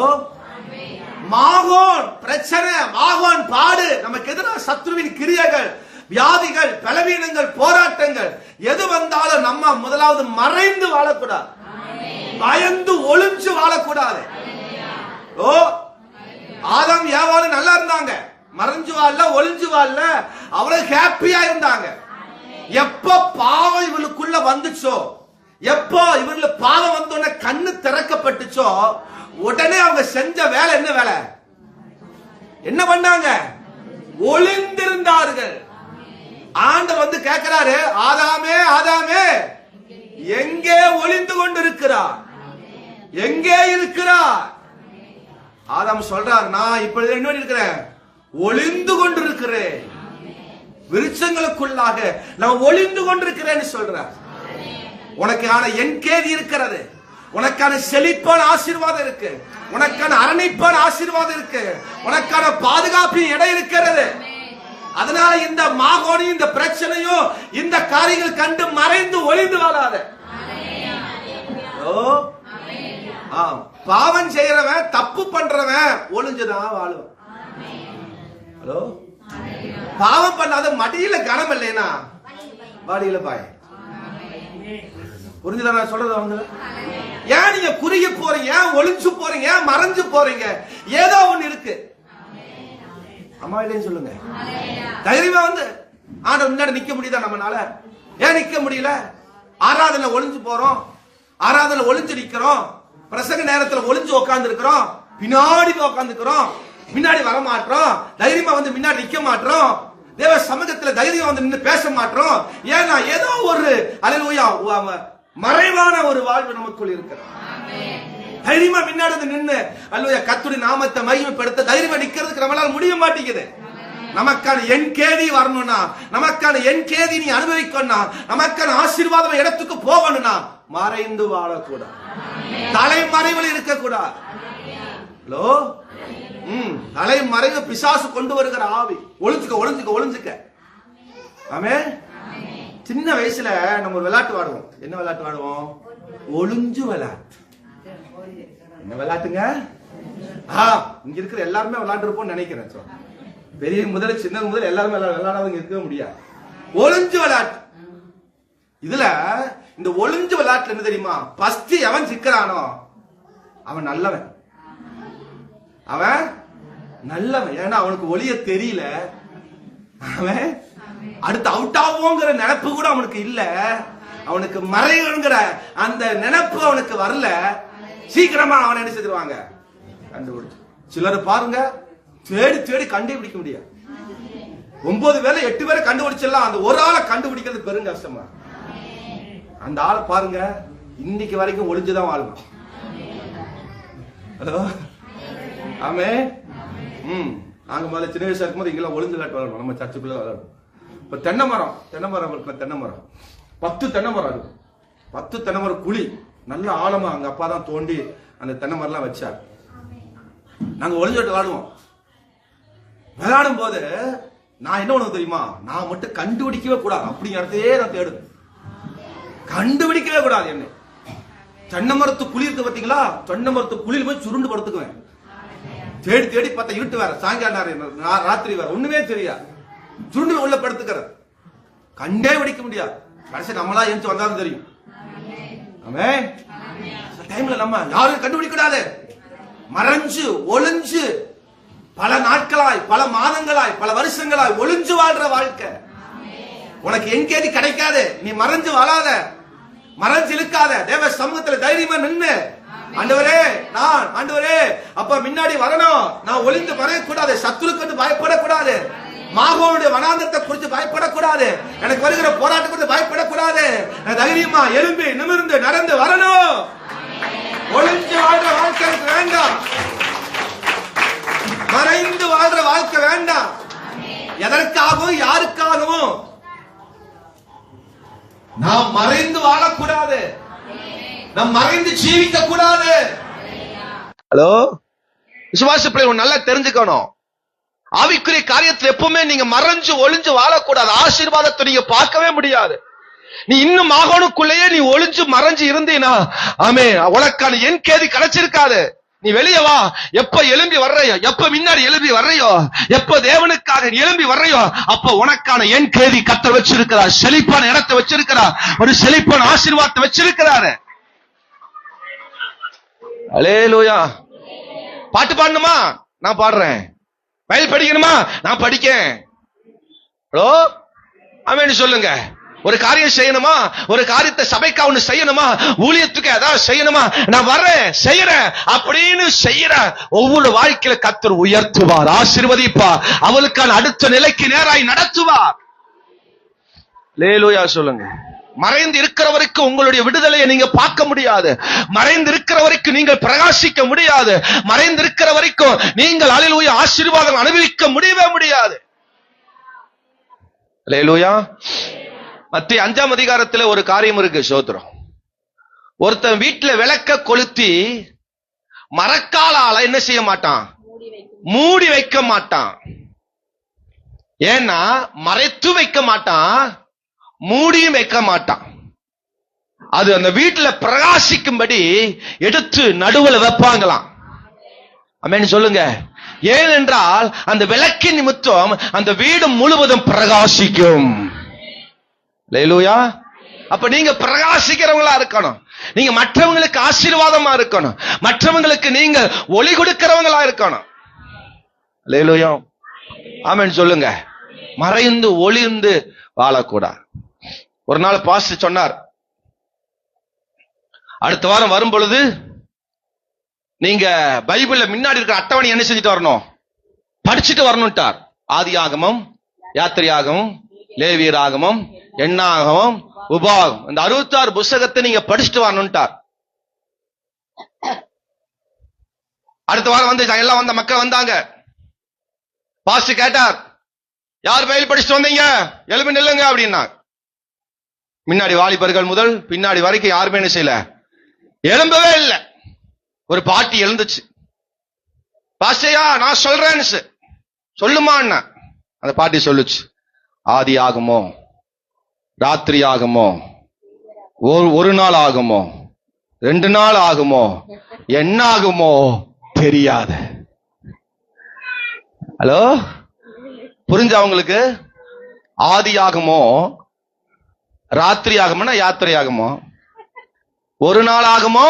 மாகோன் பிரச்சனை, மாகோன் பாடு, நமக்கு எதிராக சத்ருவின் கிரியைகள், வியாதிகள், பலவீனங்கள், போராட்டங்கள் எது வந்தாலும் நம்ம முதலாவது மறைந்து வாழக்கூடாது, பயந்து ஒளிஞ்சு வாழக்கூடாது. ஓ, ஆதாம் ஏவாளும் நல்லா இருந்தாங்க, மறைஞ்சு வாழல, ஒளிஞ்சு வாழல, அவ்வளவு ஹாப்பியா இருந்தாங்க. எப்ப பாவம் இவளுக்குள்ள வந்துச்சோ, எப்போ இவங்களுக்கு பாவம் வந்தோடனே கண்ணு திறக்கப்பட்டுச்சோ, உடனே அவங்க செஞ்ச வேலை என்ன வேலை? என்ன பண்ணாங்க? ஒளிந்திருந்தார்கள். ஆண்டவர் வந்து கேட்கிறாரு, ஆதாமே ஆதாமே எங்கே ஒளிந்து கொண்டிருக்கிறார்? எங்கே இருக்கிறார்? ஆதாம் சொல்றார், நான் இப்பொழுது என்ன இருக்கிறேன்? ஒளிந்து கொண்டிருக்கிறேன், விருட்சங்களுக்குள்ளாக நான் ஒளிந்து கொண்டிருக்கிறேன்னு சொல்றார். உனக்கான என்கேதி இருக்கிறது, உனக்கான செழிப்பான ஆசீர்வாதம் இருக்கு, உனக்கான அரணிப்பான ஆசீர்வாதம் இருக்கு, உனக்கான பாதுகாப்பின் இடம் இருக்கிறது. அதனால இந்த மாகோனியும் இந்த பிரச்சனையும் இந்த காரியங்கள் கண்டு மறைந்து ஒளிந்து வாழாத. பாவம் செய்யறவன், தப்பு பண்றவன் ஒளிஞ்சுதான் வாழும். ஹலோ, பாவம் பண்ணாத மடியில கனம் இல்லைனா வாடியில பாய. புரிஞ்சுதா நான் சொல்றது? அவங்க ஏன் நீங்க குறுகி போறீங்க, ஒளிஞ்சு போறீங்க, மறைஞ்சு போறீங்க? ஏதோ ஒண்ணு இருக்கு. அம்மா இல்லைன்னு சொல்லுங்க. தைரியமா வந்து ஆண்டவர் முன்னாடி நிக்க முடியுதா நம்மளால? ஏன் நிக்க முடியல? ஆராதனை ஒளிஞ்சு போறோம், ஆராதனை ஒளிஞ்சு நிக்கிறோம், பிரசங்க நேரத்துல ஒளிஞ்சு உட்கார்ந்து இருக்கிறோம், பின்னாடி உட்கார்ந்துக்கிறோம், முன்னாடி வர மாட்டோம், தைரியமா வந்து முன்னாடி நிக்க மாட்டோம், தேவ சமூகத்துல தைரியம் வந்து நின்று பேச மாட்டோம். ஏன்னா ஏதோ ஒரு அல்லேலூயா மறைவான ஒரு வாழ்வு நமக்குள் இருக்கிறது. தைரியமா முன்னாடி வந்து நின்று அல்லேலூயா கர்த்தருடைய நாமத்தை மகிமைப்படுத்த தைரியமா நிக்கிறதுக்கு நம்மளால முடிய மாட்டேங்குது. நமக்கான என்கேதி வரணும்னா, நமக்கான என்கேதி நீ அனுபவிக்கணும்னா, நமக்கான ஆசீர்வாதம் இடத்துக்கு போகணும்னா மறைந்து வாழக்கூடாது, தலைமறைவில் இருக்கக்கூடாது. ஹலோ, தலைமறைவு பிசாசு கொண்டு வருகிற ஆவி. ஒளிஞ்சுக்க ஒளிஞ்சுக்க ஒளிஞ்சுக்க. ஆமென். சின்ன வயசுல நம்ம ஒரு விளையாட்டு வாடுவோம். என்ன விளையாட்டு வாடுவோம்? ஒளிஞ்சு விளையாட்டு. என்ன விளையாட்டுங்க? இங்க இருக்கிற எல்லாருமே விளையாட்டு இருப்போம் நினைக்கிறேன். பெரிய முதல் சின்ன முதல் எல்லாருமே விளையாடாதவங்க இருக்கவே முடியாது. ஒளிஞ்சு விளையாட்டு. இதுல இந்த ஒளிஞ்சு விளையாட்டுல என்ன தெரியுமா? ஃபர்ஸ்ட் எவன் சிக்கிறானோ அவன் நல்லவன், அவன் நல்லவன். ஏன்னா அவனுக்கு ஒளிய தெரியல, அவன் அடுத்து அவுட் ஆகுங்கிற நினைப்பு கூட அவனுக்கு இல்ல, அவனுக்கு மறைங்கிற அந்த நினைப்பு அவனுக்கு வரல. சீக்கிரமா அவன் என்ன செஞ்சிருவாங்க? கண்டுபிடிச்சு. சிலர் பாருங்க, தேடி தேடி கண்டுபிடிக்க முடியாது. 9 பேரை 8 பேரை கண்டுபிடிச்சிடலாம், அந்த ஒரு ஆளை கண்டுபிடிக்கிறது பெரும் கஷ்டமா. அந்த ஆளை பாருங்க, இன்னைக்கு வரைக்கும் ஒளிஞ்சுதான் வாழ்வான். ஹலோ, ஆமே. நாங்க முதல்ல சின்ன வயசா இருக்கும்போது இங்கெல்லாம் ஒளிஞ்சு விளையாட்டு விளையாடுவோம், நம்ம சர்ச்சுக்குள்ள விளையாடுவோம். இப்ப தென்னை மரம் இருக்கு, தென்னை மரம் 10 தென்னை மரம் இருக்கு. 10 தென்னை மரம் குழி நல்ல ஆழமா அங்க அப்பா தான் தோண்டி அந்த தென்னை மரம் எல்லாம் வச்சார். நாங்க ஒளிஞ்சு விளையாடுவோம். விளையாடும் போது நான் என்ன ஒண்ணு தெரியுமா? நான் மட்டும் கண்டுபிடிக்கவே கூடாது அப்படிங்கிறதையே நான் தேடுவேன். கண்டுபிடிக்கவே கூடாது. என்ன தென்னை மரத்து குழி இருக்கு பாத்தீங்களா? தென்னை மரத்து குழியில் போய் சுருண்டு படுத்துக்குவேன். தேடி தேடி பார்த்தா இருட்டு வேற, சாயங்காலம் ராத்திரி வேற, ஒண்ணுமே தெரியாது. சுருண்டு உள்ள படுத்துக்கிற கண்டே பிடிக்க முடியாது. கடைசி நம்மளா எழுந்து வந்தாலும் தெரியும். ஆமென். டைம்ல நம்ம யாரும் கண்டுபிடிக்க கூடாது. மறைஞ்சு ஒளிஞ்சு பல நாட்களாய், பல மாதங்களாய், பல வருஷங்களாய் ஒளிஞ்சு வாழ்ற வாழ்க்கை உனக்கு எங்கேயும் கிடைக்காது. நீ மறைஞ்சு வாழாத, மறைஞ்சு இழுக்காத. தேவ சமூகத்துல தைரியமா நின்னு ஆண்டவரே நான் ஆண்டவரே அப்ப முன்னாடி வரணும். நான் ஒளிந்து மறையக்கூடாது. சத்துருக்கு வந்து பயப்படக்கூடாது. மாகோனுடைய வனாந்தரத்தை குறித்து பயப்படக்கூடாது. எனக்கு வருகிற போராட்டம் குறித்து பயப்படக்கூடாது. நான் தைரியமா எழும்பி நிமிர்ந்து நடந்து வரணும். ஒளிஞ்சு வாழ்ற வாழ்க்கை எனக்கு வேண்டாம். மறைந்து வாழ்ற வாழ்க்கை வேண்டாம். எதற்காகவும் யாருக்காகவும் நாம் மறைந்து வாழக்கூடாது. நாம் மறைந்து ஜீவிக்க கூடாது. ஹலோ, விசுவாச பிள்ளை நல்லா தெரிஞ்சுக்கணும். ஆவிக்குரிய காரியத்தில் எப்பவுமே நீங்க மறைஞ்சு ஒளிஞ்சு வாழக்கூடாது. ஆசீர்வாதத்தை நீங்க பார்க்கவே முடியாது. நீ இன்னும் ஆகணுக்குள்ளேயே நீ ஒளிஞ்சு மறைஞ்சு இருந்தீனா, ஆமே, உனக்கான என் கேதி கிடைச்சிருக்காது. நீ வெளியே வா. எப்ப எழும்பி வர்றையோ, எப்ப முன்னாடி எழும்பி வர்றையோ, எப்ப தேவனுக்காக நீ எழும்பி வர்றையோ, அப்ப உனக்கான என் கேதி கர்த்தர் வச்சிருக்கிறார். செழிப்பான இடத்தை வச்சிருக்கிறார். ஒரு செழிப்பான ஆசீர்வாதத்தை வச்சிருக்கிறாரு. அல்லேலூயா. பாட்டு பாடணுமா? நான் பாடுறேன். பைபிள் படிக்கணுமா? நான் படிக்கேன். ஹலோ, ஆமென் சொல்லுங்க. ஒரு காரியம் செய்யணுமா? ஒரு காரியத்தை சபைக்கு ஒண்ணு செய்யணுமா? ஊழியத்துக்கு ஏதாவது செய்யணுமா? நான் வர்றேன், செய்யறேன் அப்படின்னு செய்யற ஒவ்வொரு வாழ்க்கையில கர்த்தர் உயர்த்துவார், ஆசீர்வதிப்பார். அவளுக்கான அடுத்த நிலைக்கு நேராய் நடத்துவார். அல்லேலூயா சொல்லுங்க. மறைந்து இருக்கிறவருக்கு உங்களுடைய விடுதலையை நீங்க பார்க்க முடியாது. மறைந்து இருக்கிறவருக்கு நீங்கள் பிரகாசிக்க முடியாது. மறைந்து இருக்கிற வரைக்கும் நீங்கள் அல்லேலூயா ஆசீர்வாதம் அனுபவிக்க முடியவே முடியாது. அல்லேலூயா. மத்திய 5ஆம் அதிகாரத்துல ஒரு காரியம் இருக்கு. சோத்திரம். ஒருத்தன் வீட்டுல விளக்க கொளுத்தி மரக்காலால என்ன செய்ய மாட்டான்? மூடி வைக்க மாட்டான். ஏன்னா மறைத்து வைக்க மாட்டான், மூடியும் வைக்க மாட்டான். அது அந்த வீட்டுல பிரகாசிக்கும்படி எடுத்து நடுவுல வைப்பாங்களாம். ஆமென் சொல்லுங்க. ஏனென்றால் அந்த விளக்கின் நிமித்தம் அந்த வீடு முழுவதும் பிரகாசிக்கும். அல்லேலூயா. அப்ப நீங்க பிரகாசிக்கிறவங்களா இருக்கணும். நீங்க மற்றவங்களுக்கு ஆசீர்வாதமா இருக்கணும். மற்றவங்களுக்கு நீங்க ஒளி கொடுக்கிறவங்களா இருக்கணும். அல்லேலூயா. ஆமென் சொல்லுங்க. மறைந்து ஒளிந்து வாழக்கூடாது. ஒரு நாள் பாஸ்டர் சொன்னார், அடுத்த வாரம் வரும் பொழுது நீங்க பைபிள்ல முன்னாடி இருக்கிற அட்டவணை என்ன செஞ்சுட்டு வரணும்? படிச்சுட்டு வரணும்ட்டார். ஆதியாகமம், யாத்திரையாகமம், லேவியராகமம், எண்ணாகமம், உபாகம், இந்த 66 புத்தகத்தை நீங்க படிச்சுட்டு வரணும்ட்டார். அடுத்த வாரம் வந்து எல்லாம் வந்த மக்கள் வந்தாங்க. பாஸ்டர் கேட்டார், யார் பைபிள் படிச்சுட்டு வந்தீங்க? எழுப்பி நில்லுங்க அப்படின்னா. முன்னாடி வாலிபர்கள் முதல் பின்னாடி வரைக்கும் யாருமே என்ன செய்யல, எழும்பவே இல்லை. ஒரு பாட்டி எழுந்துச்சு. பாஸ்டர்யா நான் சொல்றேன்னு சொல்லுமா. அந்த பாட்டி சொல்லுச்சு, ஆதி ஆகுமோ, ராத்திரி ஆகுமோ, ஒரு நாள் ஆகுமோ, 2 நாள் ஆகுமோ, என்ன ஆகுமோ தெரியாது. ஹலோ, புரிஞ்ச அவங்களுக்கு? ஆதி ஆகுமோ, ராத்திரி ஆகுமோனா யாத்திரை ஆகுமோ, 1 நாள் ஆகுமோ,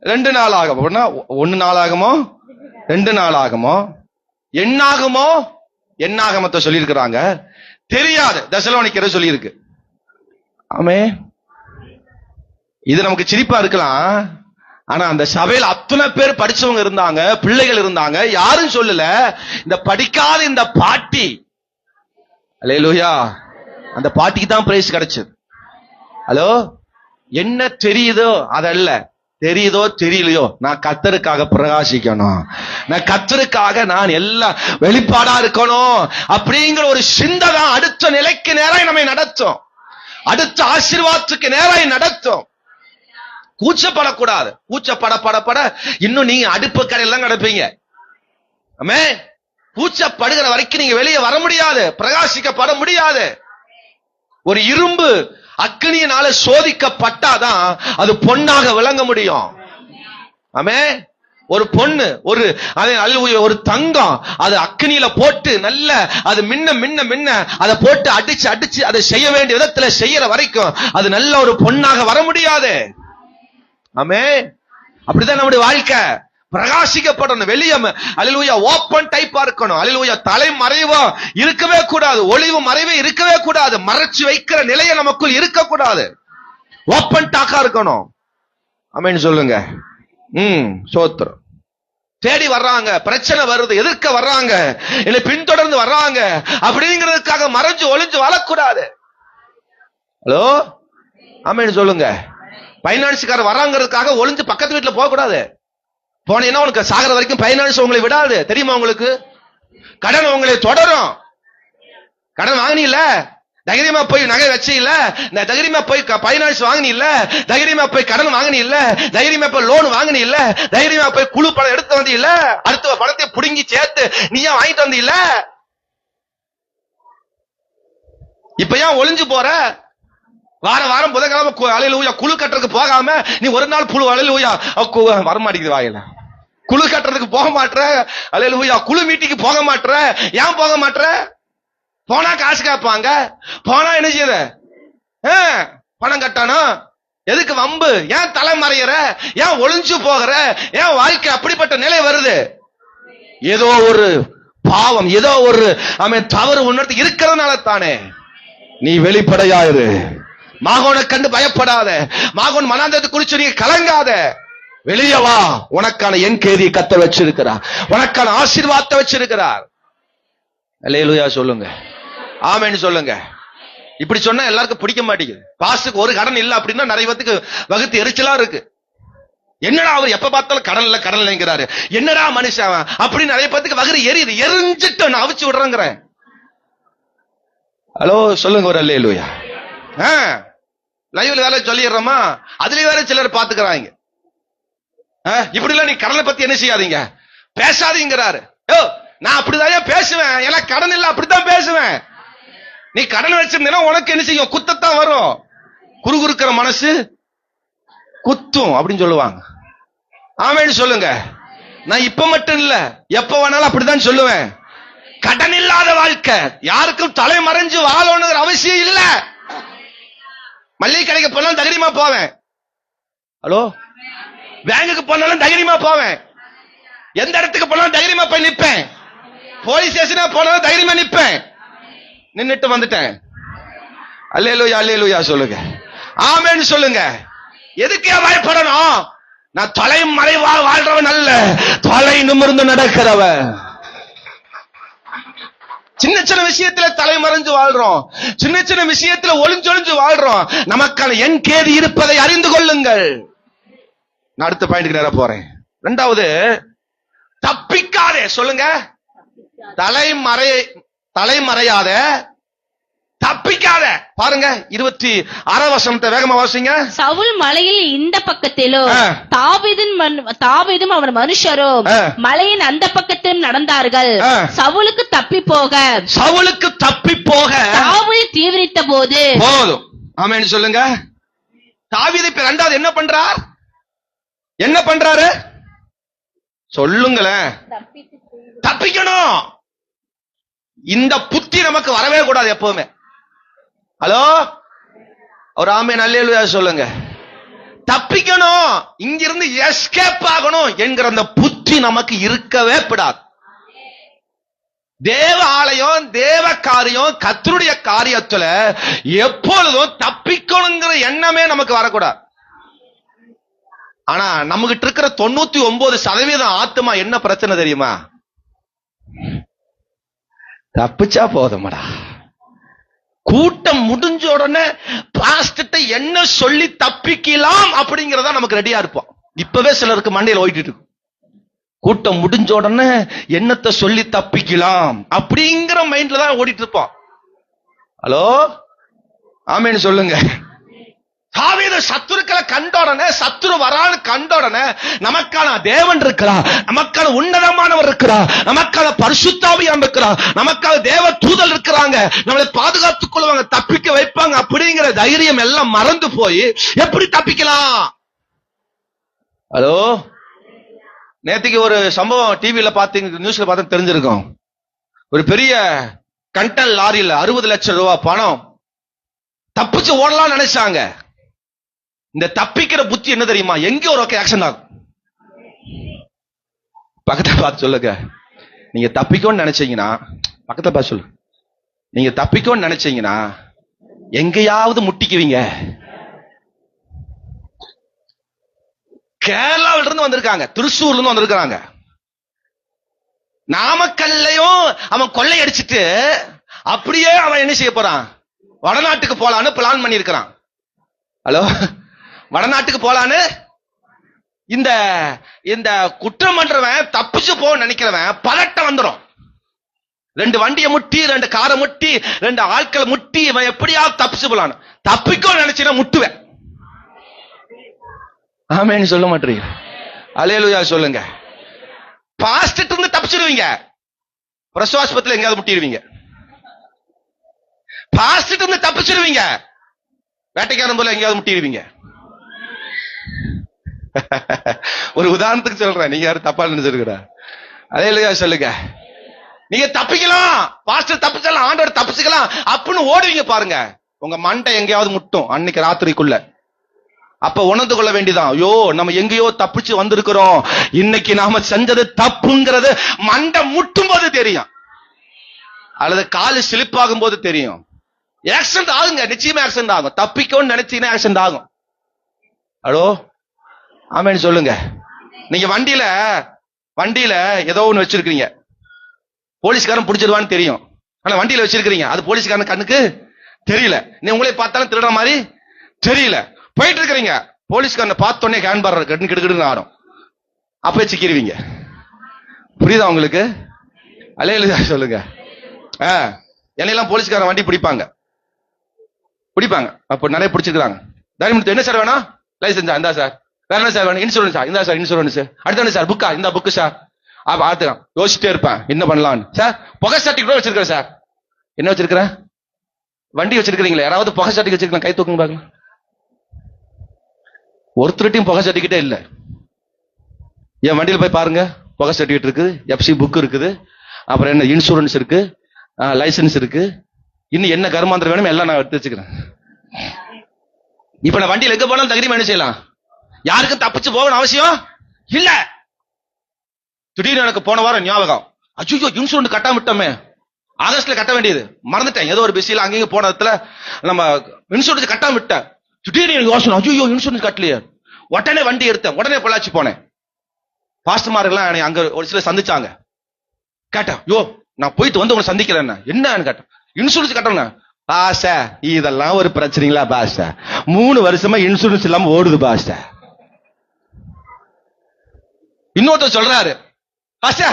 2 நாள் ஆகுமோ, 1 நாள் ஆகுமோ, 2 நாள் ஆகுமோ, என்னாகுமோ, என்னாகமத்தை சொல்லியிருக்கிறாங்க. தெரியாது, தெசலோனிக்கர் சொல்லியிருக்கு. ஆமே, இது நமக்கு சிரிப்பா இருக்கலாம். ஆனா அந்த சபையில் அத்தனை பேர் படிச்சவங்க இருந்தாங்க, பிள்ளைகள் இருந்தாங்க. யாரும் சொல்லல. இந்த படிக்காத இந்த பாட்டி, அல்லேலூயா, அந்த பாட்டிக்கு தான் பிரைஸ் கிடைச்சது. ஹலோ, என்ன தெரியுதோ அதல்ல, தெரியுதோ தெரியலையோ, நான் கர்த்தருக்காக பிரகாசிக்கணும், நான் கர்த்தருக்காக நான் எல்லாம் வெளிப்பாடா இருக்கணும் அப்படிங்கிற ஒரு சிந்தை தான் அடுத்த நிலைக்கு நேராய் நம்மை நடத்தும், அடுத்த ஆசீர்வாதத்துக்கு நேராய் நடத்தும். கூச்சப்படக்கூடாது. கூச்சப்பட இன்னும் நீங்க அடுப்பு கடையெல்லாம் கிடப்பீங்க. ஆமே, கூச்சப்படுகிற வரைக்கும் நீங்க வெளியே வர முடியாது, பிரகாசிக்கப்பட முடியாது. ஒரு இரும்பு அக்னியினால சோதிக்கப்பட்டாதான் அது பொன்னாக விளங்க முடியும். ஆமே, ஒரு பொண்ணு, ஒரு தங்கம், அது அக்னியில போட்டு நல்ல அது மின்ன அதை போட்டு அடிச்சு அதை செய்ய வேண்டிய விதத்துல செய்யற வரைக்கும் அது நல்ல ஒரு பொன்னாக வர முடியாது. ஆமே, அப்படிதான் நம்முடைய வாழ்க்கை பிரகாசிக்கப்படணும். வெளியே அல்லேலூயா ஓப்பன் டைப்பா இருக்கணும். அல்லேலூயா தலைமறைவா இருக்கவே கூடாது, ஒளிவு மறைவே இருக்கவே கூடாது, மறைச்சு வைக்கிற நிலையை நமக்குள் இருக்க கூடாது, ஓப்பன் டாக்கா இருக்கணும். ஆமென் சொல்லுங்க. சோத்திரம். தேடி வர்றாங்க, பிரச்சனை வருது, எதிர்க்க வர்றாங்க, இல்ல பின்தொடர்ந்து வர்றாங்க அப்படிங்கிறதுக்காக மறைஞ்சு ஒளிஞ்சு வாழக்கூடாது. ஹலோ, ஆமென் சொல்லுங்க. பைனான்ஸ்காரர் வர்றாங்கிறதுக்காக ஒளிஞ்சு பக்கத்து வீட்டுல போக கூடாது. போனீங்கன்னா உனக்கு சாகர வரைக்கும் பைனான்ஸ் உங்களை விடாது. தெரியுமா உங்களுக்கு? கடன் உங்களை தொடரும். கடன் வாங்கினீல்ல, தைரியமா போய் நகை வச்சு இல்ல, தைரியமா போய் பைனான்ஸ் வாங்கினி இல்ல, தைரியமா போய் கடன் வாங்கினி இல்ல, தைரியமா போய் லோன் வாங்கினி இல்ல, தைரியமா போய் குழு பணம் எடுத்து வந்து இல்ல, அடுத்த பணத்தை புடுங்கி சேர்த்து நீயா வாங்கிட்டு வந்து இல்ல. இப்ப ஏன் ஒளிஞ்சு போற? வாரம் புதன்கிழமை அலையிலூயா குழு கட்டுறதுக்கு போகாம நீ ஒரு நாள் புழு அலையிலூயா வரமாட்டேங்குது வாயில. குழு கட்டுறதுக்கு போக மாட்டற, அலையிலூயா குழு மீட்டிங்கு போக மாட்டற. ஏன் போக மாட்டற? போனா காசு கேட்பாங்க, போனா என்ன செய்யுது? பணம் கட்டணும். எதுக்கு வம்பு? ஏன் தலை மறையிற? ஏன் ஒளிஞ்சு போகிற? ஏன் வாழ்க்கை அப்படிப்பட்ட நிலை வருது? ஏதோ ஒரு பாவம், ஏதோ ஒரு தவறு உணர்த்து இருக்கிறதுனால தானே. நீ வெளிப்படையாயிரு. மாகோனை கண்டு பயப்படாத. மாகோன் மனாந்தத்தை குறிச்சு நீ கலங்காத. வெளியே வா. உனக்கான என் கேதியை கத்த வச்சிருக்கிறார், உனக்கான ஆசீர்வாதத்தை வச்சிருக்கிறார். அல்லேலூயா சொல்லுங்க, ஆமென் சொல்லுங்க. இப்படி சொன்னா எல்லாருக்கும் பிடிக்க மாட்டேங்குது. பாஸ்டுக்கு ஒரு கடன் இல்ல அப்படின்னா நிறைய பேருக்கு வகுத்து எரிச்சலா இருக்கு. என்னடா அவர் எப்ப பார்த்தாலும் கடன் இல்ல கடன் இல்லைங்கிறாரு, என்னடா மனுஷன் அப்படின்னு நிறைய பேருக்கு வகுறு எரியுது. எரிஞ்சிட்டு நான் அவிச்சு விடுறேங்கிறேன். ஹலோ சொல்லுங்க ஒரு அல்லேலூயா. லைவ்ல வேலை சொல்லிடுறோமா, அதுலயே வேற சிலர் பாத்துக்கிறாங்க. இப்படி எல்லாம் நீ கடனை பத்தி என்ன செய்யாதீங்க, பேசாதீங்கிறாரு. நான் அப்படிதான் பேசுவேன், எனக்கு கடன் இல்ல அப்படித்தான் பேசுவேன். நீ கடன் வச்சிருந்தா உனக்கு என்ன செய்யும்? குத்தத்தான் வரும். குறுகுறுக்கிற மனசு குத்தும் அப்படின்னு சொல்லுவாங்க. ஆமென் சொல்லுங்க. நான் இப்ப மட்டும் இல்ல, எப்ப வேணாலும் அப்படிதான் சொல்லுவேன். கடன் இல்லாத வாழ்க்கை யாருக்கும் தலை மறைஞ்சு வாழணுங்கிற அவசியம் இல்ல. மல்லிகை கடைக்கு போனாலும் தைரியமா போவேன். ஹலோ, பேங்குக்கு போனாலும் தைரியமா போவேன். எந்த இடத்துக்கு போனாலும் தைரியமா போய் நிப்பேன். போலீஸ் ஸ்டேஷனா போனாலும் தைரியமா நிப்பேன். நின்னுட்டு வந்துட்டேன். அல்லேலூயா அல்லேலூயா சொல்லுங்க, ஆமென் சொல்லுங்க. எதுக்கு பயப்படணும்? நான் தலை மறைவா வாழ்றவன் அல்ல, தலை நிமிர்ந்து நடக்கிறவன். சின்ன சின்ன விஷயத்துல தலை மறைஞ்சு வாழ்றோம், சின்ன சின்ன விஷயத்துல ஒளிஞ்சொளிஞ்சு வாழ்றோம். நமக்கான என் கேதி இருப்பதை அறிந்து கொள்ளுங்கள். நான் அடுத்த பாயிண்ட்க்கு நேரா போறேன். ரெண்டாவது, தப்பிக்காதே. சொல்லுங்க, தலைமறையாத, தப்பிக்காத. பாருங்க 26 வசனத்தை வேகமா வாசிங்க. சவுல் மலையில் இந்த பக்கத்திலும் தாவீதும் அவர் மனுஷரும் மலையின் அந்த பக்கத்திலும் நடந்தார்கள். சவுலுக்கு தப்பி போக தாவீது தீவிரித்த போது போதும். ஆமென் சொல்லுங்க. தாவீது இப்ப ரெண்டாவது என்ன பண்றாரு சொல்லுங்களேன்? தப்பிக்கணும். இந்த புத்தி நமக்கு வரவே கூடாது எப்பவுமே. ஹலோ, ஒரு ஆமென் அல்லேலூயா சொல்லுங்க. தப்பிக்கணும், இங்கிருந்து எஸ்கேப் ஆகணும் என்கிற அந்த புத்தி நமக்கு இருக்கவே கூடாது. தேவ ஆலயம், தேவ காரியம், கர்த்தருடைய காரியத்துல எப்பொழுதும் தப்பிக்கணுங்கிற எண்ணமே நமக்கு வரக்கூடாது. ஆனா நம்மகிட்ட இருக்கிற 99% ஆத்மா என்ன பிரச்சனை தெரியுமா? தப்பிச்சா போதுமடா. கூட்டம் முடிஞ்ச உடனே பாஸ்டர்ட்ட என்ன சொல்லி தப்பிக்கலாம் அப்படிங்கறதா நமக்கு ரெடியா இருப்போம். இப்பவே சிலருக்கு மண்டையில ஓடிட்டு இருக்கு. கூட்டம் முடிஞ்ச உடனே என்னத்தை சொல்லி தப்பிக்கலாம் அப்படிங்கிற மைண்ட்ல தான் ஓடிட்டு இருப்போம். ஹலோ, ஆமென் சொல்லுங்க. தாவீது சத்துருக்களை கண்டோடனே, சத்துரு வரான்னு கண்டோடனே, நமக்கான தேவன் இருக்கிறார், நமக்கான உன்னதமானவர் இருக்கிறார், நமக்கான பரிசுத்தாவியான் இருக்கிறார், நமக்கான தேவ தூதல் இருக்கிறாங்க, நம்மளை பாதுகாத்துக் கொள்வாங்க, தப்பிக்க வைப்பாங்க அப்படிங்கிற தைரியம் எல்லாம் மறந்து போய் எப்படி தப்பிக்கலாம்? ஹலோ, நேற்றுக்கு ஒரு சம்பவம் டிவியில பாத்தீங்க, நியூஸ்ல பார்த்து தெரிஞ்சிருக்கும். ஒரு பெரிய கண்டல் லாரியில 60 லட்சம் ரூபாய் பணம் தப்பிச்சு ஓடலாம் நினைச்சாங்க. இந்த தப்பிக்கிற புத்தி என்ன தெரியுமா? எங்க ஒரு ஆக்சன் ஆகும். பக்கத்துல பார்த்து சொல்லுங்க, நீங்க தப்பிக்கணும்னு நினைச்சீங்கன்னா, பக்கத்துல பார்த்து சொல்லு, நீங்க தப்பிக்கணும்னு நினைச்சீங்கன்னா எங்கேயாவது முட்டிக்குவீங்க. கேரளாவில இருந்து வந்திருக்காங்க, திருச்சூர்ல இருந்து வந்திருக்காங்க. நாமக்கல்லையும் அவன் கொள்ளை அடிச்சிட்டு அப்படியே அவன் என்ன செய்ய போறான், வடநாட்டுக்கு போலான்னு பிளான் பண்ணி இருக்கிறான். ஹலோ, வடநாட்டுக்கு போலான்னு இந்த இந்த குற்றம் பண்றவன் தப்பிச்சு போக நினைக்கிறவன் பதட்டம் வந்துடும். 2 வண்டியை முட்டி, 2 காரை முட்டி, 2 ஆட்களை முட்டி, இவன் எப்படியாவது தப்பிச்சு போலான்னு தப்பிக்கோ நினைச்சுன்னா முட்டுவேன். ஆமேன்னு சொல்ல மாட்டீங்க? அல்லேலூயா சொல்லுங்க. பாஸ்ட் இருந்து தப்பிச்சிருவீங்க, பிரசவாஸ்பத்தில எங்கேயாவது முட்டிடுவீங்க. பாஸ்ட் இருந்து தப்பிச்சிருவீங்க, வேட்டைக்காரன் போல எங்கேயாவது முட்டிடுவீங்க. ஒரு உதாரணத்துக்கு சொல்றேன், நீங்க யாரும் தப்பா நினைச்சிருக்க. அல்லேலூயா சொல்லுங்க. நீங்க தப்பிக்கலாம், பாஸ்டர் தப்பிச்சலாம், ஆண்டவர் தப்பிச்சுக்கலாம் அப்படின்னு ஓடுவீங்க பாருங்க, உங்க மண்டை எங்கேயாவது முட்டும் அன்னைக்கு ராத்திரிக்குள்ள. அப்ப உணர்ந்து கொள்ள வேண்டியதான், ஐயோ நம்ம எங்கேயோ தப்பிச்சு வந்திருக்கிறோம், இன்னைக்கு நாம செஞ்சது தப்புங்கிறது மண்டை முட்டும் போது தெரியும், அல்லது காலு ஸ்லிப் ஆகும் போது தெரியும். ஆக்சிடென்ட் ஆகுங்க, நிச்சயமா ஆக்சிடென்ட் ஆகும். தப்பிக்கணும்னு நினைச்சீங்கன்னா ஆக்சிடென்ட் ஆகும். ஹலோ, ஆமேன்னு சொல்லுங்க. நீங்க வண்டியில ஏதோ ஒண்ணு வச்சிருக்கீங்க, போலீஸ்காரன் பிடிச்சிருவான்னு தெரியும், ஆனா வண்டியில வச்சிருக்கீங்க, அது போலீஸ்காரன் கண்ணுக்கு தெரியல. நீ உங்களை பார்த்தாலும் திருடுற மாதிரி தெரியல, போயிட்டு இருக்கிறீங்க. போலீஸ்காரனை பார்த்தோன்னே ஹேண்ட்பார் கிடுக்கிடுன்னு ஆடும், அப்ப சிக்கிருவீங்க. புரியுதா உங்களுக்கு? அல்லேலூயா சொல்லுங்க. என்னெல்லாம் போலீஸ்காரன் வண்டி பிடிப்பாங்க. அப்ப நிறைய பிடிச்சிருக்காங்க. தைரியம், என்ன சார் வேணும்? லைசன்ஸா? இந்தா சார். வேற என்ன சார் வேணும்? இன்சூரன்ஸா? இந்தா சார் இன்சூரன்ஸ். அடுத்த சார் புக்கா? இந்த புக்கு சார். ஆத்துறான், யோசிச்சுட்டே இருப்பேன் என்ன பண்ணலான்னு. சார் புகை சர்டிபிகேட் வச்சிருக்கேன் சார். என்ன வச்சிருக்கிறேன்? வண்டி வச்சிருக்கீங்களா? யாராவது புகை சர்டிபிகேட் வச்சிருக்கேன், கை தூக்குங்க பாக்கலாம். ஒருத்தருட்டையும் புகை சர்டிபிகேட்டே இல்ல. என் வண்டியில போய் பாருங்க, புகை சர்டிபிகேட் இருக்குது, எஃப்சி புக் இருக்குது, அப்புறம் என்ன இன்சூரன்ஸ் இருக்கு, லைசன்ஸ் இருக்கு, இன்னும் என்ன கருமாந்திரம் வேணும் எல்லாம் நான் எடுத்து வச்சுக்கிறேன். இப்ப நான் வண்டியில எங்க போனாலும் தைரியமா என்ன செய்யலாம், யாருக்கும் தப்பிச்சு போகணும் அவசியம் இல்ல. திடீர்னு எனக்கு போன வாரம் ஞாபகம், அச்சோ இன்சூரன்ஸ் கட்டாம விட்டோமே, ஆகஸ்ட்ல கட்ட வேண்டியது மறந்துட்டேன், ஏதோ ஒரு பிஸியில அங்கேயும் போன இடத்துல நம்ம இன்சூரன்ஸ் கட்டாம விட்டேன். திடீர்னு யோசனை, ஐயோ இன்சூரன்ஸ் கட்டலையே. உடனே வண்டி எடுத்தேன், உடனே பொள்ளாச்சி போனேன். பாஸ்டர்மாரெல்லாம் அங்க ஒரு சில சந்திச்சாங்க. கேட்டேன், யோ நான் போயிட்டு வந்து உங்களை சந்திக்கிறேன். என்னன்னு கேட்டேன். இன்சூரன்ஸ் கட்டணும். பாச இதெல்லாம் ஒரு பிரச்சனைங்களா பாச, 3 வருஷமா இன்சூரன்ஸ் இல்லாம ஓடுது பாச. இன்னொருத்தர் சொல்றாரு, பாச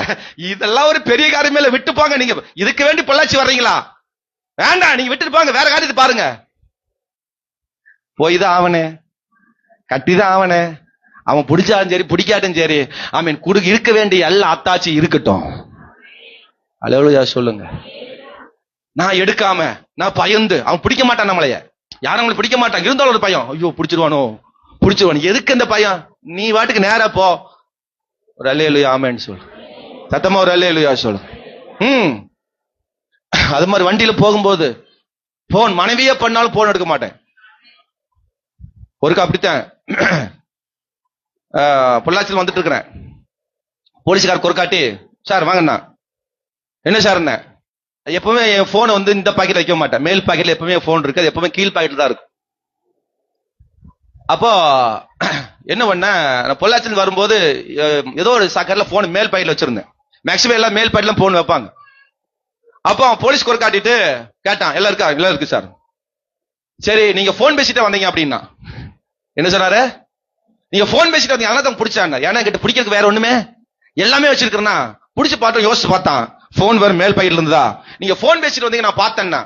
இதெல்லாம் ஒரு பெரிய காரியம் மேல விட்டு போங்க, நீங்க இதுக்கு வேண்டி பொள்ளாச்சி வர்றீங்களா? வேண்டாம், நீங்க விட்டுட்டு போங்க, வேற காரியத்தை பாருங்க. போய்தான் ஆவனே, கட்டிதான் ஆவனே, அவன் பிடிச்சாலும் சரி பிடிக்காட்டும் சரி, அவன் இருக்க வேண்டிய எல்லா அத்தாச்சி இருக்கட்டும். அல்லேலூயா சொல்லுங்க. நான் எடுக்காம, நான் பயந்து, அவன் பிடிக்க மாட்டான் நம்மளைய, யாரும் அவங்களை பிடிக்க மாட்டான், இருந்தாலும் ஒரு பயம், ஐயோ பிடிச்சிருவானோ. எதுக்கு இந்த பயம்? நீ வாட்டுக்கு நேரா போ. ஒரு அல்லேலூயா ஆமென்னு சொல்லு, சத்தமா ஒரு அல்லேலூயா சொல்லு. அது மாதிரி வண்டியில போகும்போது போன் மனைவியே பண்ணாலும் போன் எடுக்க மாட்டேன். ஒருக்கா அப்படித்தான், பொள்ளாச்சியில் வந்துட்டு இருக்கிறேன். போலீஸ்கார் கொறுக்காட்டி, சார் வாங்கண்ணா. என்ன சார்? என்ன எப்பவுமே என் போனை வந்து இந்த பாக்கெட் வைக்க மாட்டேன், மேல் பாக்கெட்ல எப்பவுமே போன் இருக்கு, அது எப்பவுமே கீழ் பாக்கெட்ல தான் இருக்கும். அப்போ என்ன பண்ண, பொள்ளாச்சியில் வரும்போது ஏதோ ஒரு சாக்கெட்ல போன் மேல் பாக்கெட்ல வச்சிருந்தேன். மேக்சிமம் எல்லாம் மேல் பாக்கெட்ல போன் வைப்பாங்க. அப்போ போலீஸ் கொறுக்காட்டிட்டு கேட்டான், எல்லாம் இருக்கா? எல்லாம் இருக்கு சார். சரி நீங்க போன் பேசிட்டு வந்தீங்க அப்படின்னா என்ன சொன்னாரு? நீங்க போன் பேசிட்டு வந்தீங்க, அதனால தான் பிடிச்சாங்க. ஏன்னா கிட்ட பிடிக்கிறதுக்கு வேற ஒண்ணுமே எல்லாமே வச்சிருக்கிறேன்னா பிடிச்சு பார்த்தோம், யோசிச்சு பார்த்தான், போன் வேற மேல் பையில இருந்ததா. நீங்க போன் பேசிட்டு வந்தீங்க நான் பார்த்தேன்னா,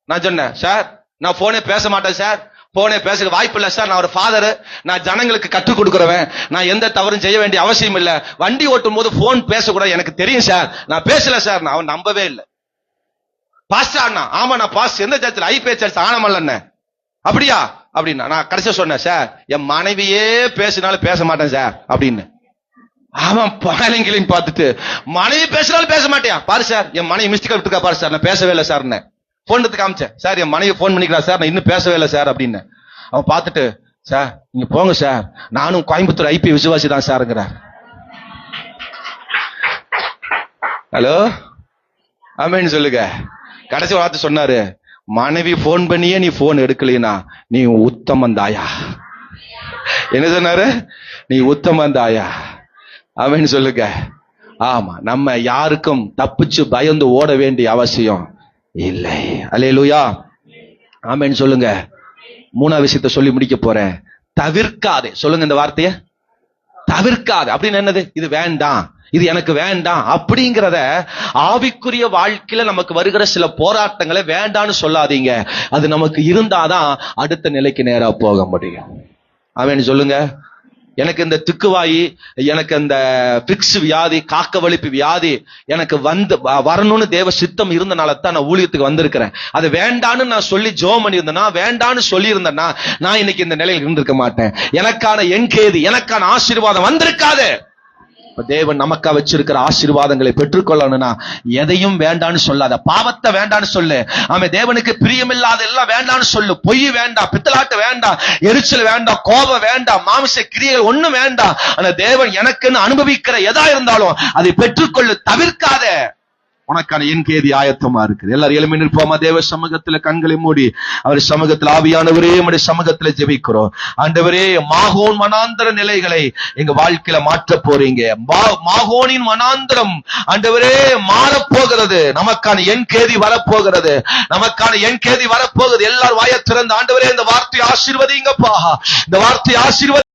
நான் சொன்னேன், சார் நான் போனே பேச மாட்டேன் சார், போனே பேச வாய்ப்பு இல்லை சார், நான் ஒரு ஃபாதர், நான் ஜனங்களுக்கு கற்றுக் கொடுக்குறவன், நான் எந்த தவறும் செய்ய வேண்டிய அவசியம் இல்லை, வண்டி ஓட்டும் போது போன் பேசக்கூடாது எனக்கு தெரியும் சார், நான் பேசல சார். அவன் நம்பவே இல்லை. பாஸ்டர், ஆமா நான் பாஸ்டர், எந்த சர்ச்சில்? ஐபே சர்ச் ஆனமல்ல. அப்படியா அப்படின்னா நான் கடைசியா சொன்னேன், சார் என் மனைவியே பேசினாலும் பேச மாட்டேன் சார் அப்படின்னு. அவன் பாலங்கிலையும் பார்த்துட்டு, மனைவி பேசினாலும் பேச மாட்டேன் பாரு சார், என் மனைவி மிஸ்டேக்கா விட்டுருக்கா பாரு சார், நான் பேசவே இல்லை சார். போன் எடுத்து காமிச்சேன், சார் என் மனைவி போன் பண்ணிக்கலாம் சார், நான் இன்னும் பேசவே இல்லை சார் அப்படின்னு. அவன் பார்த்துட்டு, சார் நீங்க போங்க சார், நானும் கோயம்புத்தூர் ஐபி விசுவாசி தான் சாருங்கிறார். ஹலோ ஆமென் சொல்லுங்க. கடைசி வார்த்தை சொன்னாரு, மனைவி போன் பண்ணியே நீ போன் எடுக்கலைனா நீ உத்தமன் தாயா. என்ன சொன்னாரு? நீ உத்தமந்தாயா. ஆமென் சொல்லுங்க. ஆமா, நம்ம யாருக்கும் தப்பிச்சு பயந்து ஓட வேண்டிய அவசியம் இல்லை. அல்லேலூயா. ஆமென் சொல்லுங்க. மூணாவது விஷயத்தை சொல்லி முடிக்க போறேன். தவிர்க்காதே. சொல்லுங்க இந்த வார்த்தைய. தவிர்க்காதே அப்படின்னு என்னது? இது வேண்டாம், இது எனக்கு வேண்டாம் அப்படிங்கிறத ஆவிக்குரிய வாழ்க்கையில நமக்கு வருகிற சில போராட்டங்களை வேண்டான்னு சொல்லாதீங்க. அது நமக்கு இருந்தாதான் அடுத்த நிலைக்கு நேரா போக முடியும். ஆமென் சொல்லுங்க. எனக்கு இந்த திக்குவாயி, எனக்கு இந்த பிக்ஸ் வியாதி, காக்க வலிப்பு வியாதி எனக்கு வரணும்னு தேவ சித்தம் இருந்தனால தான் நான் ஊழியத்துக்கு வந்திருக்கிறேன். அது வேண்டான்னு நான் சொல்லி ஜெபம் பண்ணி இருந்தேன்னா, வேண்டான்னு சொல்லி இருந்தேன்னா நான் இன்னைக்கு இந்த நிலையில் இருந்திருக்க மாட்டேன். எனக்கான என்கேதி, எனக்கான ஆசீர்வாதம் வந்திருக்காது. தேவன் நமக்கா வச்சிருக்கிற ஆசீர்வாதங்களை பெற்றுக்கொள்ளணும்னா எதையும் வேண்டான்னு சொல்லாத. பாவத்தை வேண்டான்னு சொல்லு. ஆமென். தேவனுக்கு பிரியமில்லாத எல்லாம் வேண்டான்னு சொல்லு. பொய் வேண்டாம், பித்தலாட்டு வேண்டாம், எரிச்சல் வேண்டாம், கோபம் வேண்டாம், மாமிச கிரியைகள் ஒண்ணும் வேண்டாம். ஆனா தேவன் எனக்குன்னு அனுபவிக்கிற எதா இருந்தாலும் அதை பெற்றுக்கொள்ளு, தவிர்க்காத. உனக்கான என் கேதி ஆயத்தமா இருக்குது. எல்லாரும் எழுப்பி நிற்போமா? தேவ சமூகத்துல கண்களை மூடி அவர் சமூகத்தில் ஆவியானவரே நம்முடைய சமூகத்துல ஜெபிக்கிறோம். ஆண்டவரே, மாகோன் வனாந்தர நிலைகளை எங்க வாழ்க்கையில மாற்ற போறீங்க. மாகோனின் வனாந்தரம் ஆண்டவரே மாறப்போகிறது. நமக்கான என் கேதி வரப்போகிறது. நமக்கான என் கேதி வரப்போகுது. எல்லாரும் வாயை திறந்து ஆண்டவரே இந்த வார்த்தையை ஆசீர்வதிங்கப்பா, இந்த வார்த்தையை ஆசீர்வதி.